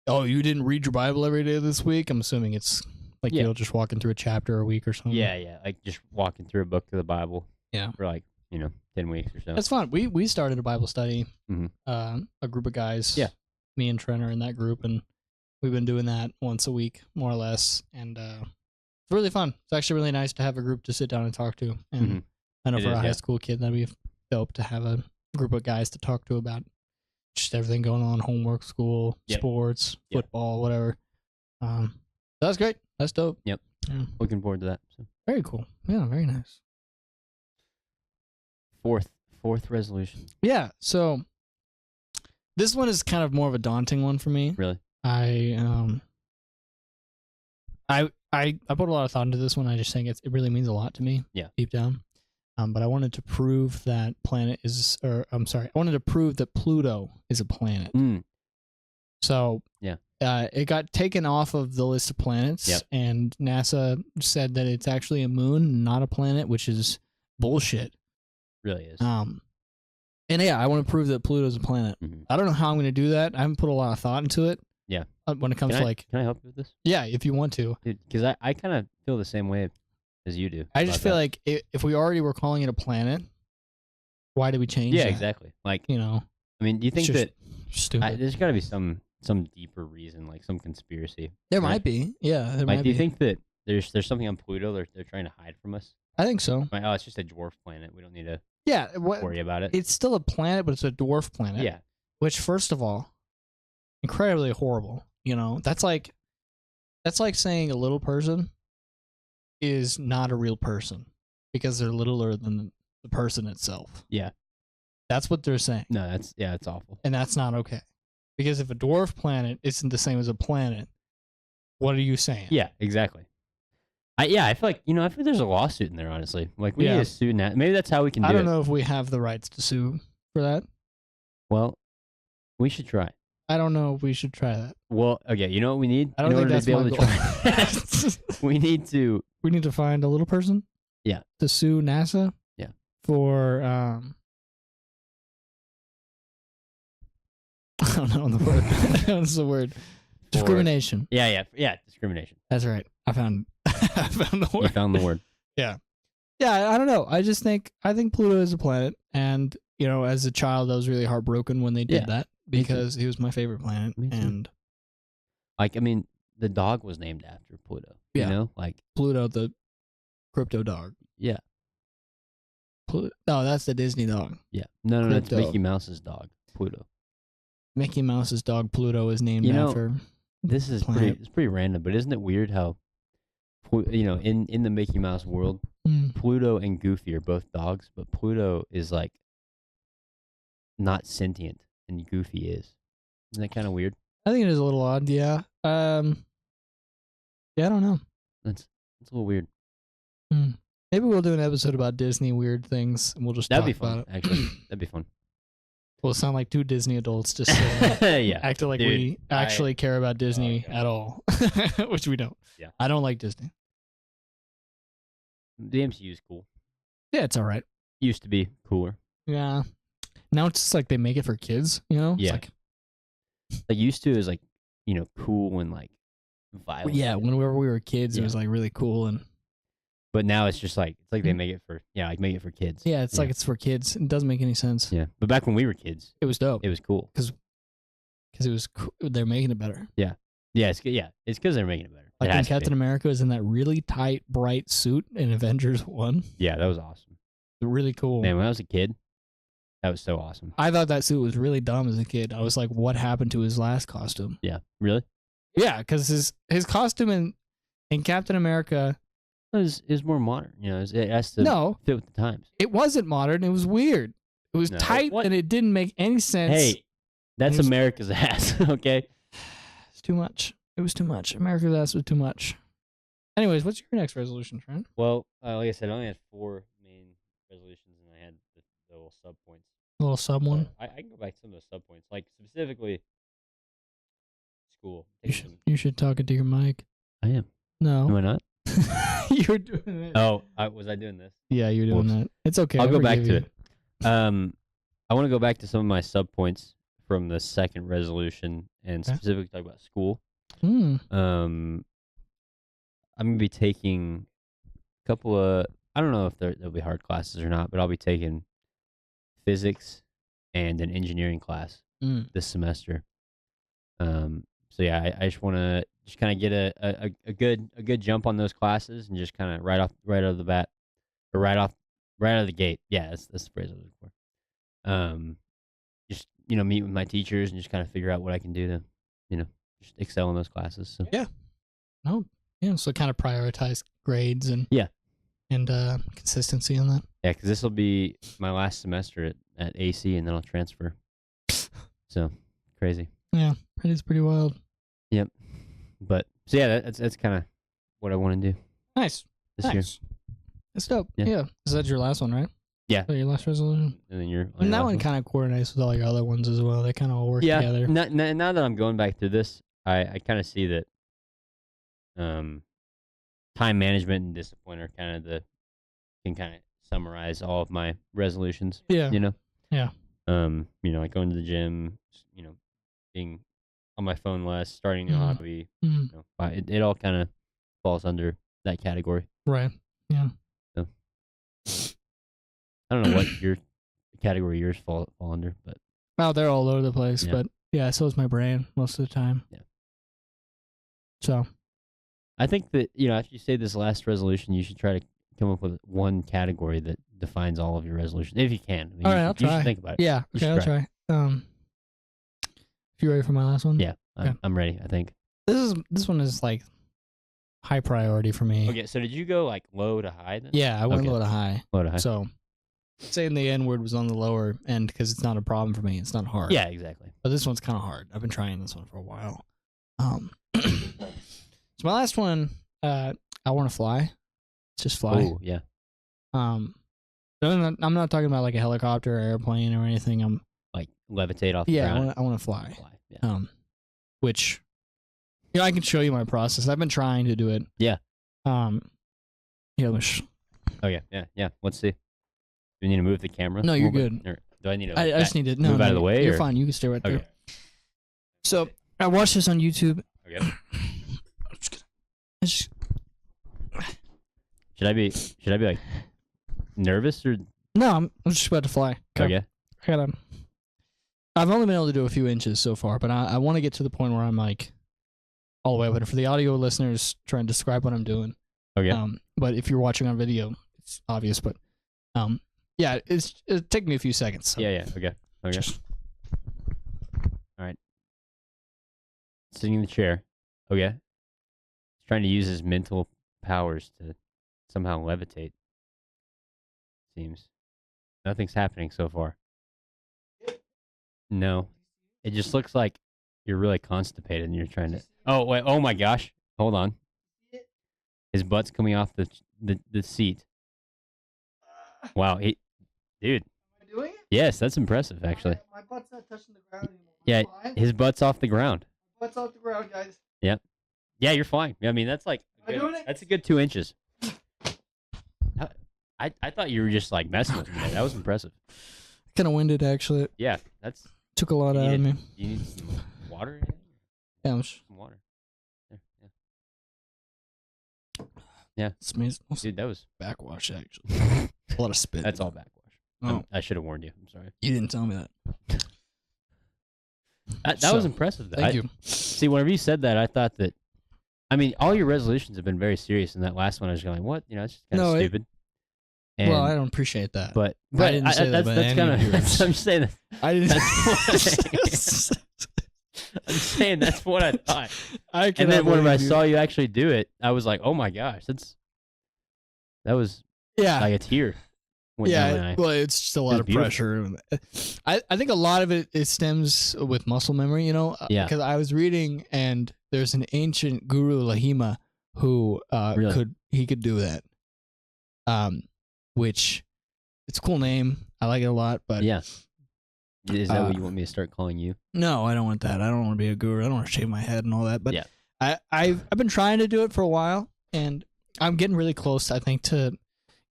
oh, you didn't read your Bible every day this week. I'm assuming it's like you're just walking through a chapter a week or something. Yeah, like just walking through a book of the Bible. Yeah, for like 10 weeks or so. That's fun. We started a Bible study, a group of guys. Yeah. Me and Trent are in that group, and we've been doing that once a week, more or less. And it's really fun. It's actually really nice to have a group to sit down and talk to. And I know for a high school kid, that'd be dope to have a group of guys to talk to about just everything going on, homework, school, sports, football, whatever. That's great. That's dope. Yep. Yeah. Looking forward to that. So. Very cool. Yeah, very nice. Fourth resolution. Yeah, so this one is kind of more of a daunting one for me. Really? I put a lot of thought into this one. I just think it really means a lot to me. Yeah. Deep down. But I wanted to prove that I wanted to prove that Pluto is a planet. So it got taken off of the list of planets, and NASA said that it's actually a moon, not a planet, which is bullshit. Really is. And I want to prove that Pluto's a planet. I don't know how I'm going to do that. I haven't put a lot of thought into it. Yeah. When it comes to like, can I help you with this? Yeah, if you want to. Because I kind of feel the same way as you do. I just feel like if we already were calling it a planet, why did we change Yeah, that? exactly. Like, you know, I mean, do you think that stupid? there's got to be some deeper reason, like some conspiracy? There might be. Yeah, there might do be. you think that there's something on Pluto they're trying to hide from us? I think so. Like, oh, it's just a dwarf planet. We don't need to worry about it. It's still a planet, but it's a dwarf planet. Yeah. Which, first of all, incredibly horrible. You know, that's like saying a little person is not a real person because they're littler than the person itself. Yeah. That's what they're saying. No, that's awful. And that's not okay. Because if a dwarf planet isn't the same as a planet, what are you saying? Yeah, exactly. I feel like there's a lawsuit in there, honestly. Like, we need to sue that. Maybe that's how we can do it. I don't know if we have the rights to sue for that. Well, we should try. I don't know if we should try that. Well, okay, you know what we need? I don't think that's my goal. We need to find a little person. Yeah. To sue NASA. Yeah. For I don't know the word. What's the word? Discrimination. Yeah, discrimination. That's right. I found the word. You found the word. Yeah. Yeah, I don't know. I think Pluto is a planet, and as a child I was really heartbroken when they did that because he was my favorite planet. And like, I mean, the dog was named after Pluto. Yeah. You know? Like Pluto, the crypto dog. Yeah. No, that's the Disney dog. Yeah. No, it's Mickey Mouse's dog, Pluto. Mickey Mouse's dog Pluto is named after. This is pretty random, but isn't it weird how, in the Mickey Mouse world, Pluto and Goofy are both dogs, but Pluto is like not sentient, and Goofy is. Isn't that kind of weird? I think it is a little odd. Yeah. Yeah, I don't know. It's a little weird. Maybe we'll do an episode about Disney weird things, and we'll just talk about it. Actually, that'd be fun. We'll sound like two Disney adults just acting like we actually care about Disney at all, which we don't. Yeah. I don't like Disney. The MCU is cool. Yeah, it's all right. Used to be cooler. Yeah. Now it's just like they make it for kids, Yeah. It's like used to is like, cool and like violent. Yeah, whenever we were kids, it was like really cool But now it's just like they make it for for kids. Yeah, it's like it's for kids. It doesn't make any sense. Yeah, but back when we were kids, it was dope. It was cool because it was they're making it better. Yeah, it's because they're making it better. Like when Captain America was in that really tight, bright suit in Avengers 1. Yeah, that was awesome. Really cool. Man, when I was a kid, that was so awesome. I thought that suit was really dumb as a kid. I was like, what happened to his last costume? Yeah, really? Yeah, because his costume in Captain America is more modern. It has to fit with the times. It wasn't modern. It was weird. It was tight and it didn't make any sense. Hey, that's America's ass, okay? It's too much. It was too much. America's ass was too much. Anyways, what's your next resolution, Trent? Well, like I said, I only had 4 main resolutions, and I had the little sub points. Little sub one? I can go back to some of those sub points, like specifically school. You should talk into your mic. I am. No. Am I not? You were doing it. Oh, was I doing this? Yeah, you were doing that. It's okay. I'll go back to it. I want to go back to some of my sub points from the second resolution and specifically talk about school. I'm gonna be taking a couple of, I don't know if there'll be hard classes or not, but I'll be taking physics and an engineering class this semester. So yeah, I just want to kind of get a good jump on those classes and just kind of right out of the bat, or right out of the gate. Yeah, that's the phrase I was looking for. Just meet with my teachers and just kind of figure out what I can do to just excel in those classes. So yeah, so kind of prioritize grades and consistency on that. Yeah, because this will be my last semester at AC, and then I'll transfer. So crazy. Yeah, it is pretty wild. Yep. But so yeah, that's kind of what I want to do. Nice. This year. That's dope. Yeah. Is that your last one, right? Yeah. So your last resolution. And then and that one kind of coordinates with all your other ones as well. They kind of all work together. Yeah. Now that I'm going back through this, I kind of see that time management and discipline are kind of can kind of summarize all of my resolutions. Yeah. Yeah. Like going to the gym, being on my phone less, starting new hobby. Mm. It all kind of falls under that category. Right. Yeah. So, I don't know what your category yours fall under, but they're all over the place. Yeah. But yeah, so is my brain most of the time. Yeah. So I think that after you say this last resolution, you should try to come up with one category that defines all of your resolutions, if you can. I mean, all right, I'll you try. should think about it. Yeah. Okay, I'll try. You ready for my last one? Yeah, I'm ready. I think this one is like high priority for me. Okay, so did you go like low to high then? Yeah, I went Okay. low to high. Low to high. So saying the N word was on the lower end because it's not a problem for me. It's not hard. Yeah, exactly. But this one's kind of hard. I've been trying this one for a while. So my last one, I want to fly. Just fly. Oh, yeah. I'm not talking about like a helicopter or airplane or anything. I'm Like levitate off the ground. I want to fly. Yeah. Which I can show you my process. I've been trying to do it. Yeah. Yeah. Okay. Yeah. Let's see. Do you need to move the camera? No, a you're little bit? good. Or do I need to? I just need to move out of the way. You're or? fine. You can stay right there. Okay. So I watched this on YouTube. Okay. I just, Should I be like nervous or? no, I'm just about to fly. Okay. I've only been able to do a few inches so far, but I want to get to the point where I'm like all the way up. But for the audio listeners, try and describe what I'm doing. Okay. But if you're watching on video, it's obvious. But yeah, it'll take me a few seconds. So. Yeah. Okay. All right. Sitting in the chair. Okay. He's trying to use his mental powers to somehow levitate. Seems nothing's happening so far. No, it just looks like you're really constipated and you're trying to. Oh wait! Oh my gosh! Hold on. His butt's coming off the seat. Wow, dude. Am I doing it? Yes, that's impressive, actually. My butt's not touching the ground anymore. Yeah, his butt's off the ground. My butt's off the ground, guys. Yep. Yeah, you're fine. I mean, that's like. Am I doing it? That's a good 2 inches. I thought you were just like messing with me there. That was impressive. Kind of winded, actually. Yeah, that's. Took a lot out of me. You need some water? Yeah, some water. There, yeah. It's me. Dude, that was backwash, actually. A lot of spit. That's all backwash. Oh. I should have warned you. I'm sorry. You didn't tell me that. That was impressive. Though. Thank you. See, whenever you said that, I thought that. I mean, all your resolutions have been very serious, and that last one I was going, what? It's just kind of stupid. Well, I don't appreciate that. But I didn't say that. That's kind of. I'm just saying that. I didn't. I'm saying that's what I thought. And then whenever I saw you actually do it, I was like, "Oh my gosh, that was like a tear." Went down my eye. Well, it's just a lot of pressure. I think a lot of it stems with muscle memory. Yeah. Because I was reading, and there's an ancient guru Lahima who Really? could do that. Which it's a cool name. I like it a lot, but yeah. Is that what you want me to start calling you? No, I don't want that. I don't want to be a guru. I don't want to shave my head and all that. But yeah. I've been trying to do it for a while, and I'm getting really close, I think, to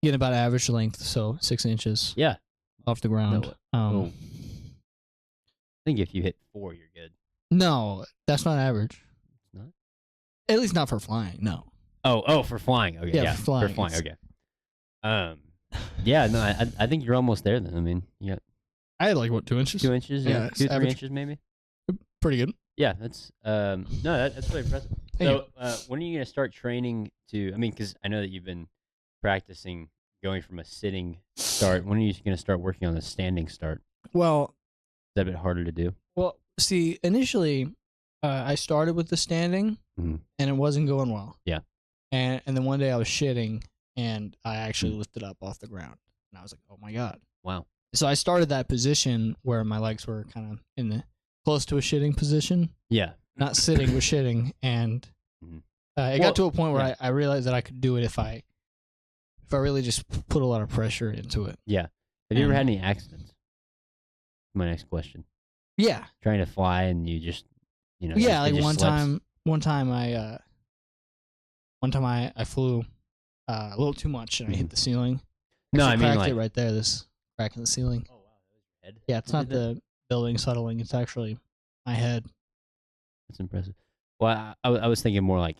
getting about average length, so 6 inches. Yeah. Off the ground. I think if you hit 4, you're good. No, that's not average. It's not? At least not for flying, no. Oh, for flying. Okay. Yeah, for flying. Okay. Yeah, no, I think you're almost there then. I mean, yeah. I had like, what, 2 inches? 2 inches? Yeah. 2, 3 inches maybe? Pretty good. Yeah, that's that's really impressive. So, when are you going to start training to, I mean, because I know that you've been practicing going from a sitting start. When are you going to start working on the standing start? Well, is that a bit harder to do? Well, see, initially, I started with the standing, and it wasn't going well. Yeah. And then one day I was shitting, and I actually lifted up off the ground, and I was like, "Oh my god!" Wow. So I started that position where my legs were kind of in the close to a shitting position. Yeah. Not sitting, but shitting, and it got to a point where I realized that I could do it if I really just put a lot of pressure into it. Yeah. Have you ever had any accidents? My next question. Yeah. Trying to fly and you just, Yeah, like one time I flew a little too much and I hit the ceiling. No, I mean cracked like it right there. This crack in the ceiling. Oh wow, that was your head. Yeah, it's not the building settling. It's actually my head. That's impressive. Well, I was thinking more like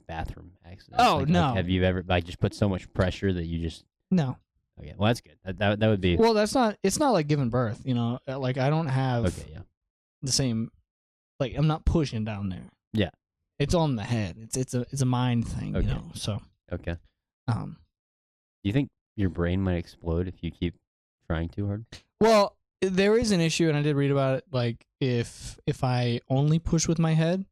bathroom accidents. Oh, like, no. Like, have you ever just put so much pressure that you just? No. Okay, well that's good. That would be. Well, it's not like giving birth. Like I don't have the same. Like I'm not pushing down there. Yeah. It's on the head. It's a mind thing. Okay. So. Okay. Do you think your brain might explode if you keep trying too hard? Well, there is an issue, and I did read about it. Like if I only push with my head,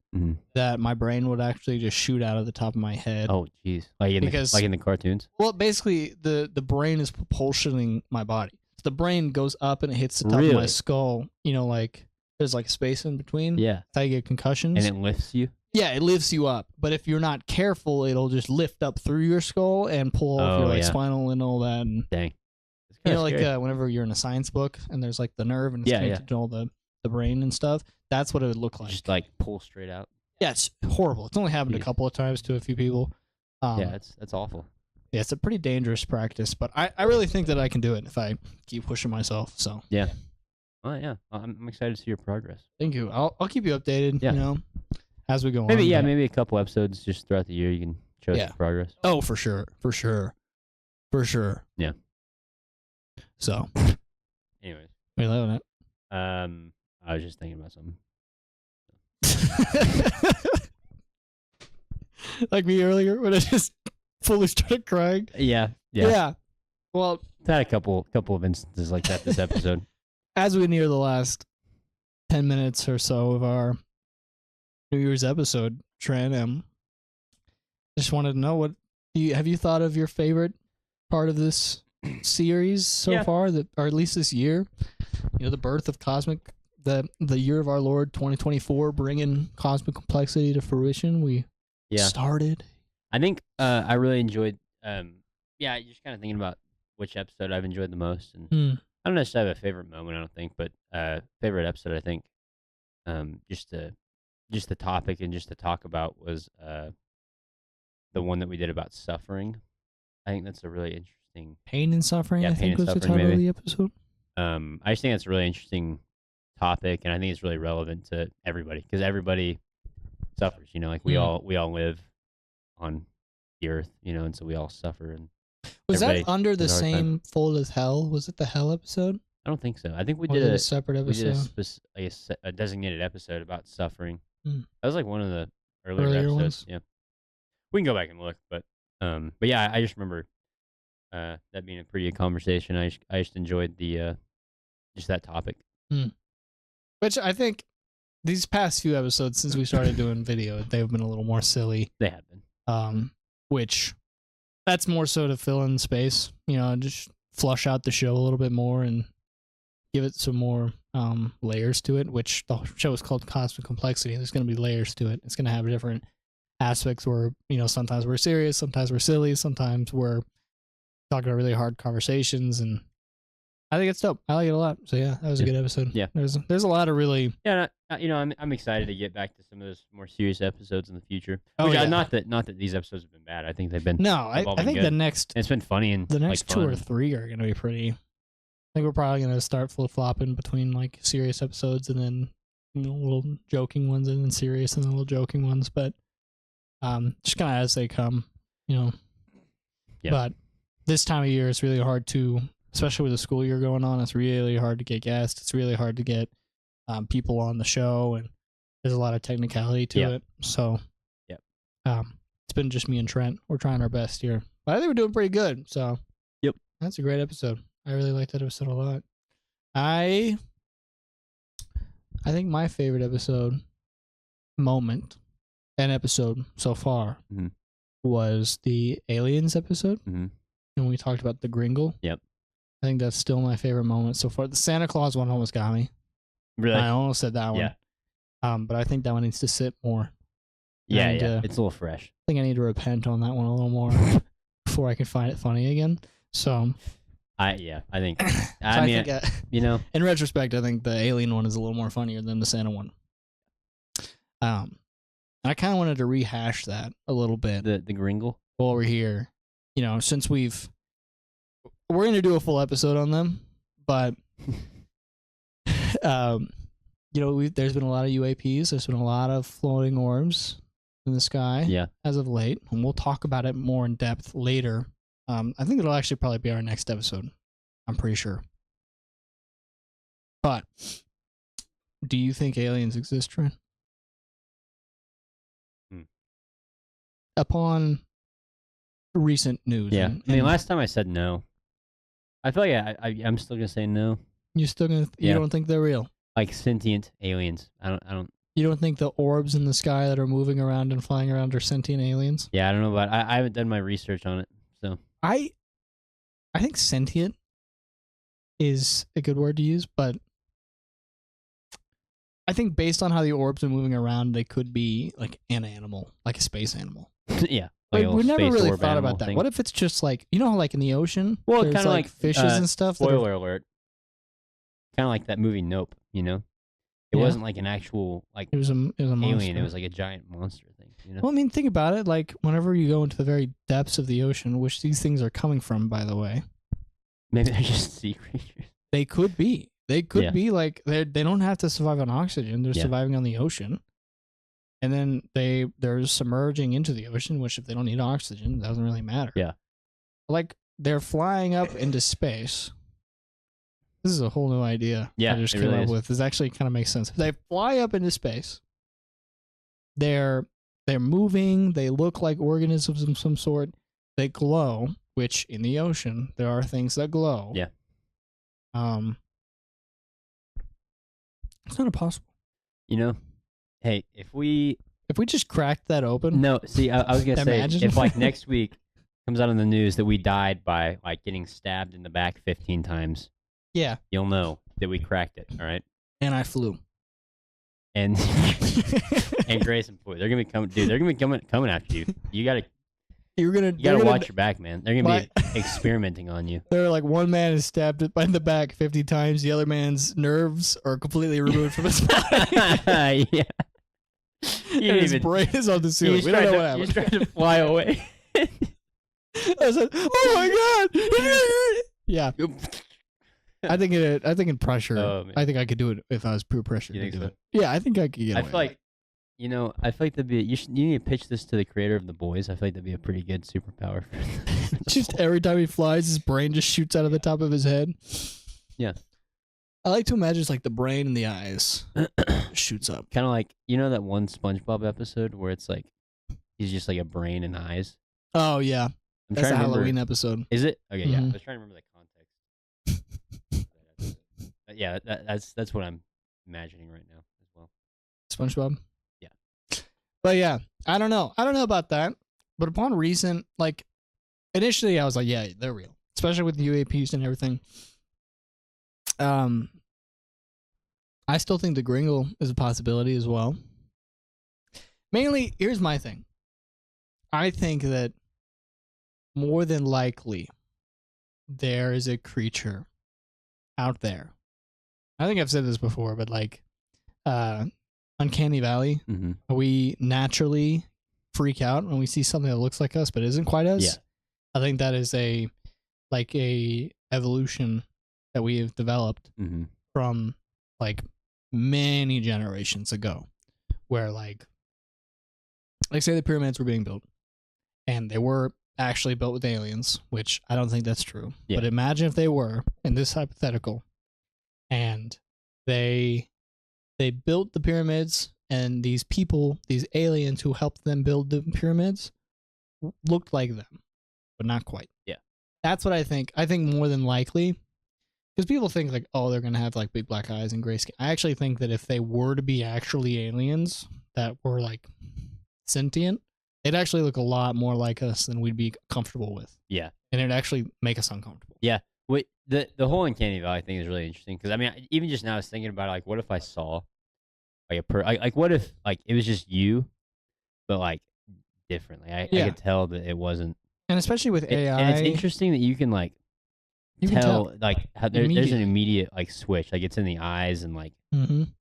that my brain would actually just shoot out of the top of my head. Oh, jeez. Like in the cartoons? Well, basically, the brain is propulsioning my body. So the brain goes up and it hits the top of my skull. Like there's like a space in between. Yeah. That's how you get concussions. And it lifts you? Yeah, it lifts you up. But if you're not careful, it'll just lift up through your skull and pull off your spinal and all that. And, dang. Like whenever you're in a science book and there's like the nerve and it's connected to all the brain and stuff, that's what it would look like. Just like pull straight out. Yeah, it's horrible. It's only happened a couple of times to a few people. Yeah, that's awful. Yeah, it's a pretty dangerous practice, but I really think that I can do it if I keep pushing myself. So yeah. Well, yeah, I'm excited to see your progress. Thank you. I'll keep you updated. Yeah. As we go on. Maybe a couple episodes just throughout the year you can show us the progress. Oh, for sure. Yeah. So, anyways, what are you loving it? I was just thinking about something. Like me earlier when I just fully started crying. Yeah. Well, I've had a couple of instances like that this episode. As we near the last 10 minutes or so of our New Year's episode, Trent, just wanted to know have you thought of your favorite part of this series so far, or at least this year? The birth of Cosmic, the year of our Lord 2024, bringing cosmic complexity to fruition. We started. I think I really enjoyed. Just kind of thinking about which episode I've enjoyed the most, and I don't necessarily have a favorite moment. I don't think, but favorite episode I think, just the topic and just to talk about was the one that we did about suffering. I think that's a really interesting pain and suffering. Yeah, I think was the title of the episode. I just think that's a really interesting topic, and I think it's really relevant to everybody because everybody suffers. Like we all live on the earth, and so we all suffer. And was that under the same fold as Hell? Was it the Hell episode? I don't think so. I think we did a separate episode. We did a designated episode about suffering. That was like one of the earlier episodes. Ones? Yeah, we can go back and look, but yeah, I just remember that being a pretty good conversation. I just enjoyed the just that topic. Which I think these past few episodes since we started doing video, they've been a little more silly. They have been. Which that's more so to fill in space, just flush out the show a little bit more and give it some more layers to it, which the show is called Cosmic Complexity. There's going to be layers to it. It's going to have different aspects where, sometimes we're serious, sometimes we're silly, sometimes we're talking about really hard conversations, and I think it's dope. I like it a lot. So yeah, that was a good episode. Yeah. There's a lot of really... Yeah, I'm excited to get back to some of those more serious episodes in the future. Not that these episodes have been bad. I think they've been... No, I think good. the next... It's been funny and the next fun. 2 or 3 are going to be pretty... I think we're probably going to start flip-flopping between like serious episodes and then little joking ones and then serious and then little joking ones, but just kind of as they come, Yeah. But this time of year, it's really hard to... Especially with the school year going on, it's really hard to get guests. It's really hard to get people on the show, and there's a lot of technicality to it. So, it's been just me and Trent. We're trying our best here, but I think we're doing pretty good. So, that's a great episode. I really liked that episode a lot. I think my favorite episode so far was the aliens episode, and we talked about the Gringle. Yep. I think that's still my favorite moment so far. The Santa Claus one almost got me. Really? I almost said that one. Yeah. But I think that one needs to sit more. Yeah, it's a little fresh. I think I need to repent on that one a little more before I can find it funny again. So. I think. I mean, in retrospect, I think the alien one is a little more funnier than the Santa one. I kind of wanted to rehash that a little bit. The Gringle? While we're here, since we're going to do a full episode on them, but there's been a lot of UAPs. There's been a lot of floating orbs in the sky as of late, and we'll talk about it more in depth later. I think it'll actually probably be our next episode. I'm pretty sure. But do you think aliens exist, Trent? Upon recent news. Yeah. I mean, last time I said no. I feel like I'm still gonna say no. You're still gonna. You don't think they're real? Like sentient aliens. I don't. You don't think the orbs in the sky that are moving around and flying around are sentient aliens? Yeah, I don't know, but I haven't done my research on it. So I think sentient is a good word to use, but I think based on how the orbs are moving around, they could be like an animal, like a space animal. Yeah. Like we never really thought about that. What if it's just like, how like in the ocean, well, there's kind of like fishes and stuff? Spoiler alert. Kind of like that movie Nope, It wasn't like an actual it was a alien. monster. It was like a giant monster thing, Well, I mean, think about it. Like whenever you go into the very depths of the ocean, which these things are coming from, by the way. Maybe they're just sea creatures. They could be. They could be like they don't have to survive on oxygen. They're surviving on the ocean. And then they're submerging into the ocean, which if they don't need oxygen, it doesn't really matter. Yeah. Like they're flying up into space. This is a whole new idea I just came up with. This actually kind of makes sense. They fly up into space. They're moving. They look like organisms of some sort. They glow, which in the ocean there are things that glow. Yeah. It's not impossible. Hey, if we just cracked that open. No, see, I was gonna say if like next week comes out on the news that we died by like getting stabbed in the back 15 times. Yeah. You'll know that we cracked it. All right. And I flew. And and Grayson flew. They're gonna be coming, dude. They're gonna be coming after you. You gotta watch your back, man. They're gonna be experimenting on you. They're like, one man is stabbed in the back 50 times. The other man's nerves are completely removed from his body. Yeah. And his brain is on the ceiling. We don't know what happened. He's trying to fly away. I said, "Oh my god!" Yeah. I think in pressure. Oh, I think I could do it if I was pure pressure. You think so? Yeah, I think I could get away. I feel like, I feel like that'd be. You need to pitch this to the creator of The Boys. I feel like that'd be a pretty good superpower. Just every time he flies, his brain just shoots out of the top of his head. Yeah. I like to imagine it's like the brain and the eyes shoots up. Kind of like, that one SpongeBob episode where it's like he's just like a brain and eyes. Oh yeah, that's a Halloween episode. Is it? Okay, yeah. I was trying to remember the context. But yeah, that's what I'm imagining right now as well. SpongeBob. Yeah. But yeah, I don't know about that. But upon recent, like, initially I was like, yeah, they're real, especially with the UAPs and everything. I still think the Gringle is a possibility as well. Mainly, here's my thing. I think that more than likely there is a creature out there. I think I've said this before, but like Uncanny Valley, we naturally freak out when we see something that looks like us but isn't quite us. Yeah. I think that is a evolution that we have developed from like many generations ago, where like say the pyramids were being built and they were actually built with aliens, which I don't think that's true. Yeah. But imagine if they were, in this hypothetical, and they built the pyramids, and these people, these aliens who helped them build the pyramids, looked like them, but not quite. Yeah. That's what I think. I think more than likely, because people think like, oh, they're going to have like big black eyes and gray skin. I actually think that if they were to be actually aliens that were like sentient, it'd actually look a lot more like us than we'd be comfortable with. Yeah. And it'd actually make us uncomfortable. Yeah. Wait, the whole Uncanny Valley thing is really interesting, because I mean, even just now I was thinking about it, like, what if I saw like like what if like it was just you, but like differently? I could tell that it wasn't. And especially with AI, and it's interesting that you can like tell like how there's an immediate like switch, like it's in the eyes and like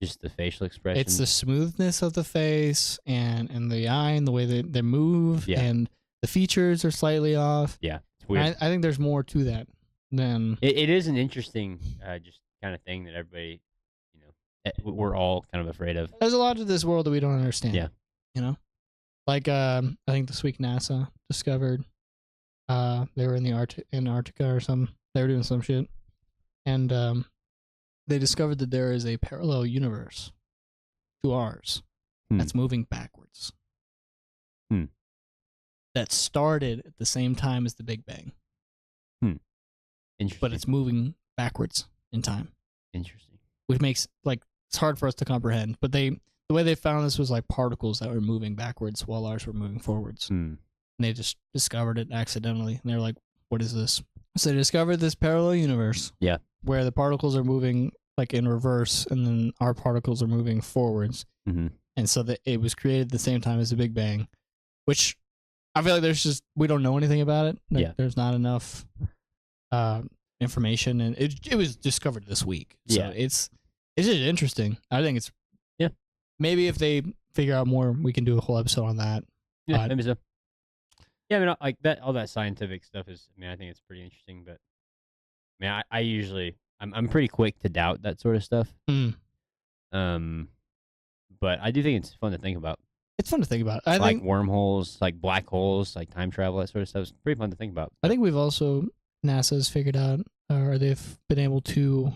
just the facial expression. It's the smoothness of the face and the eye and the way that they move, and the features are slightly off. Yeah, it's weird. I think there's more to that than it is an interesting just kind of thing that everybody we're all kind of afraid of. There's a lot to this world that we don't understand. Yeah. You know? Like, I think this week NASA discovered, they were in the Antarctica or something. They were doing some shit. And, they discovered that there is a parallel universe to ours that's moving backwards. That started at the same time as the Big Bang. Interesting. But it's moving backwards in time. Interesting. Which makes, like, it's hard for us to comprehend. But the way they found this was like particles that were moving backwards while ours were moving forwards. And they just discovered it accidentally. And they were like, what is this? So they discovered this parallel universe. Yeah. Where the particles are moving like in reverse and then our particles are moving forwards. And so that it was created at the same time as the Big Bang, which I feel like we don't know anything about it. Like, there's not enough information, and it was discovered this week. So it's just interesting. I think it's maybe if they figure out more, we can do a whole episode on that. Yeah, maybe so. Yeah, I mean, like that, all that scientific stuff is. I mean, I think it's pretty interesting. But I mean, I usually I'm pretty quick to doubt that sort of stuff. But I do think it's fun to think about. It's fun to think about. I like think wormholes, like black holes, like time travel, that sort of stuff. It's pretty fun to think about. I think we've also NASA's figured out, or they've been able to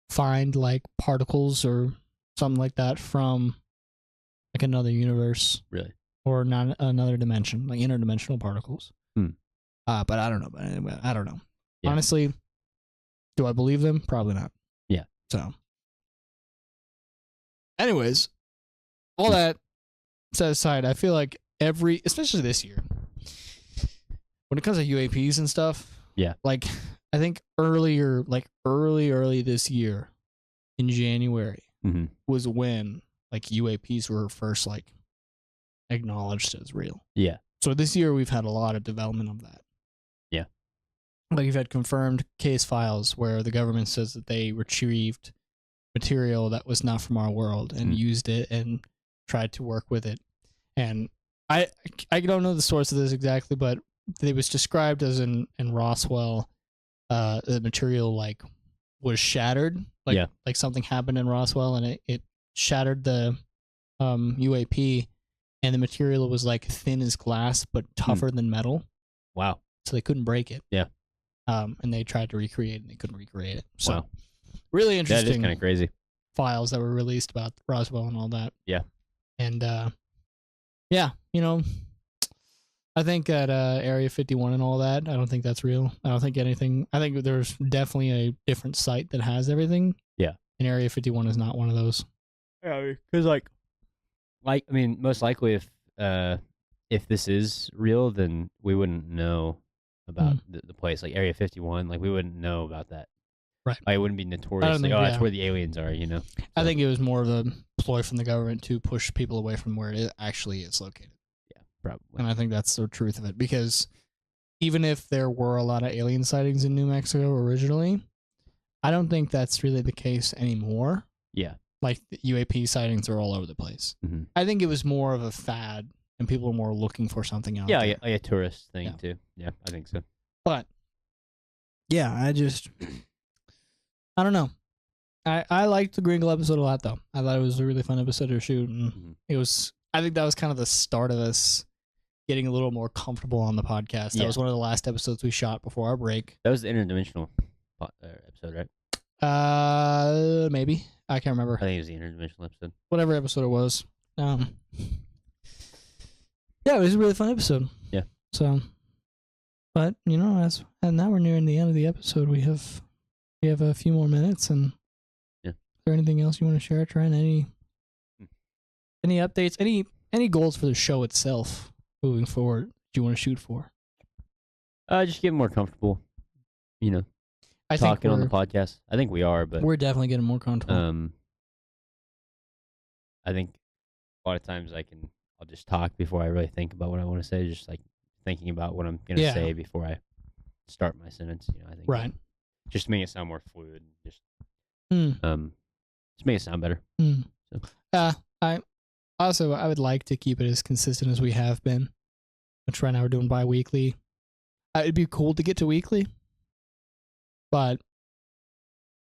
find like particles or something like that from like another universe. Really? Or not another dimension, like interdimensional particles. But I don't know. But anyway, I don't know. Yeah. Honestly, do I believe them? Probably not. Yeah. So, anyways, all that set aside, I feel like especially this year, when it comes to UAPs and stuff, like I think early this year in January was when like UAPs were first like acknowledged as real. Yeah. So this year we've had a lot of development of that. Yeah. Like you've had confirmed case files where the government says that they retrieved material that was not from our world and used it and tried to work with it. And I don't know the source of this exactly, but it was described as in Roswell, the material like was shattered. Like something happened in Roswell and it shattered the UAP, and the material was like thin as glass but tougher than metal. Wow. So they couldn't break it. Yeah. And they tried to recreate it and they couldn't recreate it. So really interesting. That is kind of crazy. Files that were released about Roswell and all that. Yeah. And yeah, you know, I think that Area 51 and all that, I don't think that's real. I don't think anything. I think there's definitely a different site that has everything. Yeah. And Area 51 is not one of those. Yeah, because like I mean, most likely if this is real, then we wouldn't know about the place. Like Area 51, like we wouldn't know about that. Right. Like, it wouldn't be notorious. Like, that's where the aliens are, you know? So. I think it was more of a ploy from the government to push people away from where it actually is located. Yeah, probably. And I think that's the truth of it. Because even if there were a lot of alien sightings in New Mexico originally, I don't think that's really the case anymore. Yeah. Like, the UAP sightings are all over the place. I think it was more of a fad, and people were more looking for something else. Yeah, like a tourist thing, too. Yeah, I think so. But, yeah, I don't know. I liked the Gringle episode a lot, though. I thought it was a really fun episode to shoot, and I think that was kind of the start of us getting a little more comfortable on the podcast. That was one of the last episodes we shot before our break. That was the interdimensional episode, right? Maybe. I can't remember. I think it was the interdimensional episode. Whatever episode it was. Yeah, it was a really fun episode. Yeah. So, but, you know, and now we're nearing the end of the episode. We have a few more minutes, and is there anything else you want to share, Trent? Any updates? Any goals for the show itself moving forward? Do you want to shoot for? Just get more comfortable. You know, talking on the podcast. I think we are, but we're definitely getting more comfortable. I think a lot of times I'll just talk before I really think about what I want to say. Just like thinking about what I'm gonna say before I start my sentence. You know, I think right. Just to make it sound more fluid. Just make it sound better. So. I would like to keep it as consistent as we have been, which right now we're doing bi-weekly. It'd be cool to get to weekly, but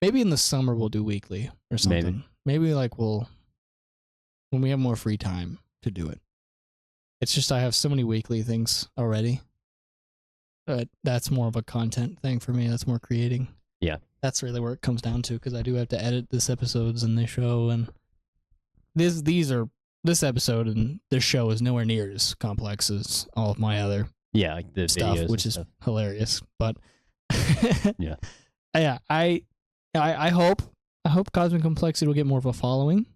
maybe in the summer we'll do weekly or something. Maybe like when we have more free time to do it. It's just I have so many weekly things already. But that's more of a content thing for me. That's more creating. Yeah. That's really where it comes down to, because I do have to edit this episodes and this show, and this episode and this show is nowhere near as complex as all of my other like the stuff, videos which is stuff. hilarious. But yeah. I hope Cosmic Complexity will get more of a following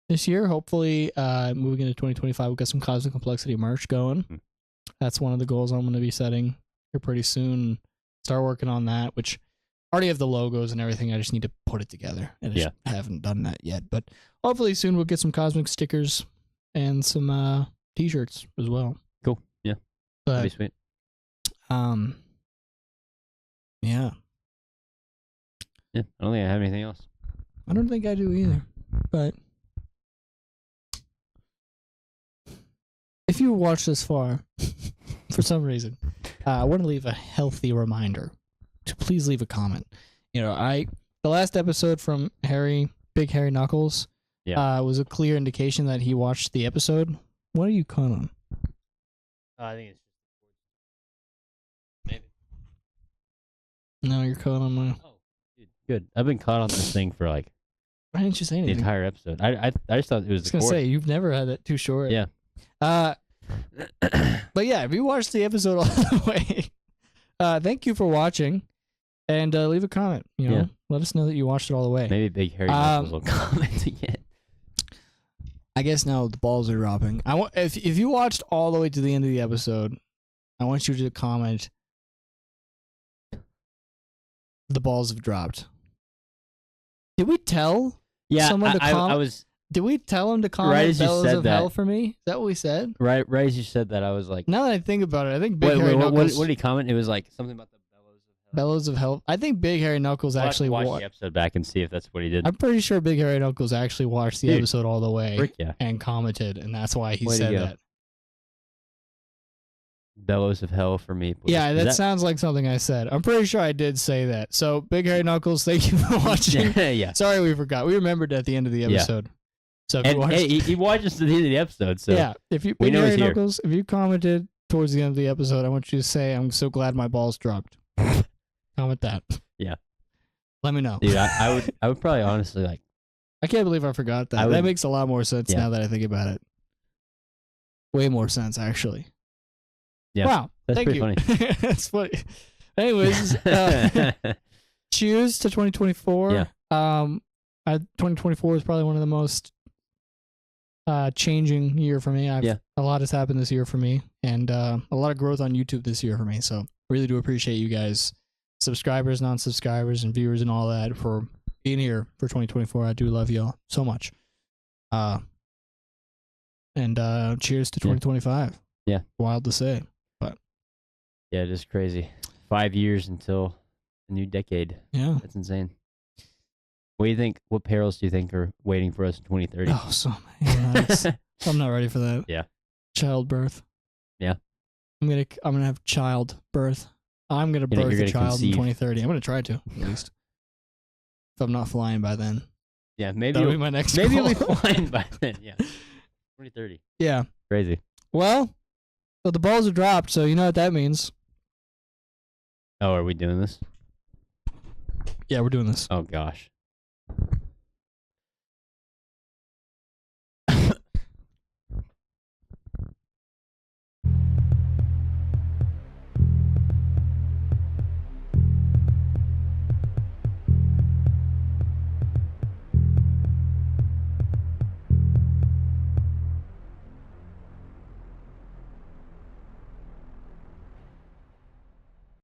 this year. Hopefully, moving into 2025, we'll get some Cosmic Complexity merch going. That's one of the goals I'm going to be setting here pretty soon. Start working on that, which I already have the logos and everything. I just need to put it together. And I haven't done that yet. But hopefully soon we'll get some Cosmic stickers and some t-shirts as well. Cool. Yeah. That'd be sweet. Yeah. Yeah. I don't think I have anything else. I don't think I do either. But if you watch this far, for some reason, I want to leave a healthy reminder to please leave a comment. The last episode from Big Harry Knuckles, was a clear indication that he watched the episode. What are you caught on? I think it's maybe. No, you're caught on my. Oh, dude, good. I've been caught on this thing for like. Why didn't you say anything? The entire episode. I just thought it was. I was gonna say you've never had it too short. Yeah. But yeah, if you watched the episode all the way, thank you for watching, and leave a comment. Let us know that you watched it all the way. Maybe Big Harry Knuckles will comment again. I guess now the balls are dropping. If you watched all the way to the end of the episode, I want you to comment. The balls have dropped. Did we tell someone to comment? Did we tell him to comment right as you Bellows said of that. Hell for me? Is that what we said? Right as you said that, I was like... Now that I think about it, I think Big Harry Knuckles... What did he comment? It was like something about the Bellows of Hell. I think Big Harry Knuckles actually watch the episode back and see if that's what he did. I'm pretty sure Big Harry Knuckles actually watched the episode all the way and commented, and that's why he said that. Bellows of Hell for me. Please. Yeah, that sounds like something I said. I'm pretty sure I did say that. So, Big Harry Knuckles, thank you for watching. Yeah. Sorry we forgot. We remembered at the end of the episode. So if and he watches to the end of the episode. So yeah, if you Big Harry Knuckles, if you commented towards the end of the episode, I want you to say, "I'm so glad my balls dropped." Comment that. Yeah. Let me know. Dude, I would probably honestly like. I can't believe I forgot that. That makes a lot more sense now that I think about it. Way more sense, actually. Yeah. Wow. That's pretty funny. That's funny. Anyways, cheers to 2024. Yeah. 2024 is probably one of the most changing year for me. A lot has happened this year for me, and a lot of growth on YouTube this year for me. So really do appreciate you guys, subscribers, non-subscribers, and viewers, and all that for being here for 2024. I do love y'all so much. And cheers to 2025. Yeah. Wild to say, but yeah, just crazy. 5 years until a new decade. Yeah, that's insane. What do you think? What perils do you think are waiting for us in 2030? Oh, so many. I'm not ready for that. Yeah. Childbirth. Yeah. I'm gonna have childbirth. I'm gonna birth a child in 2030. I'm gonna try to at least. If I'm not flying by then. Yeah, maybe that'll be my next. Maybe goal. you'll be flying by then. Yeah. 2030. Yeah. Crazy. Well, the balls are dropped, so you know what that means. Oh, are we doing this? Yeah, we're doing this. Oh gosh.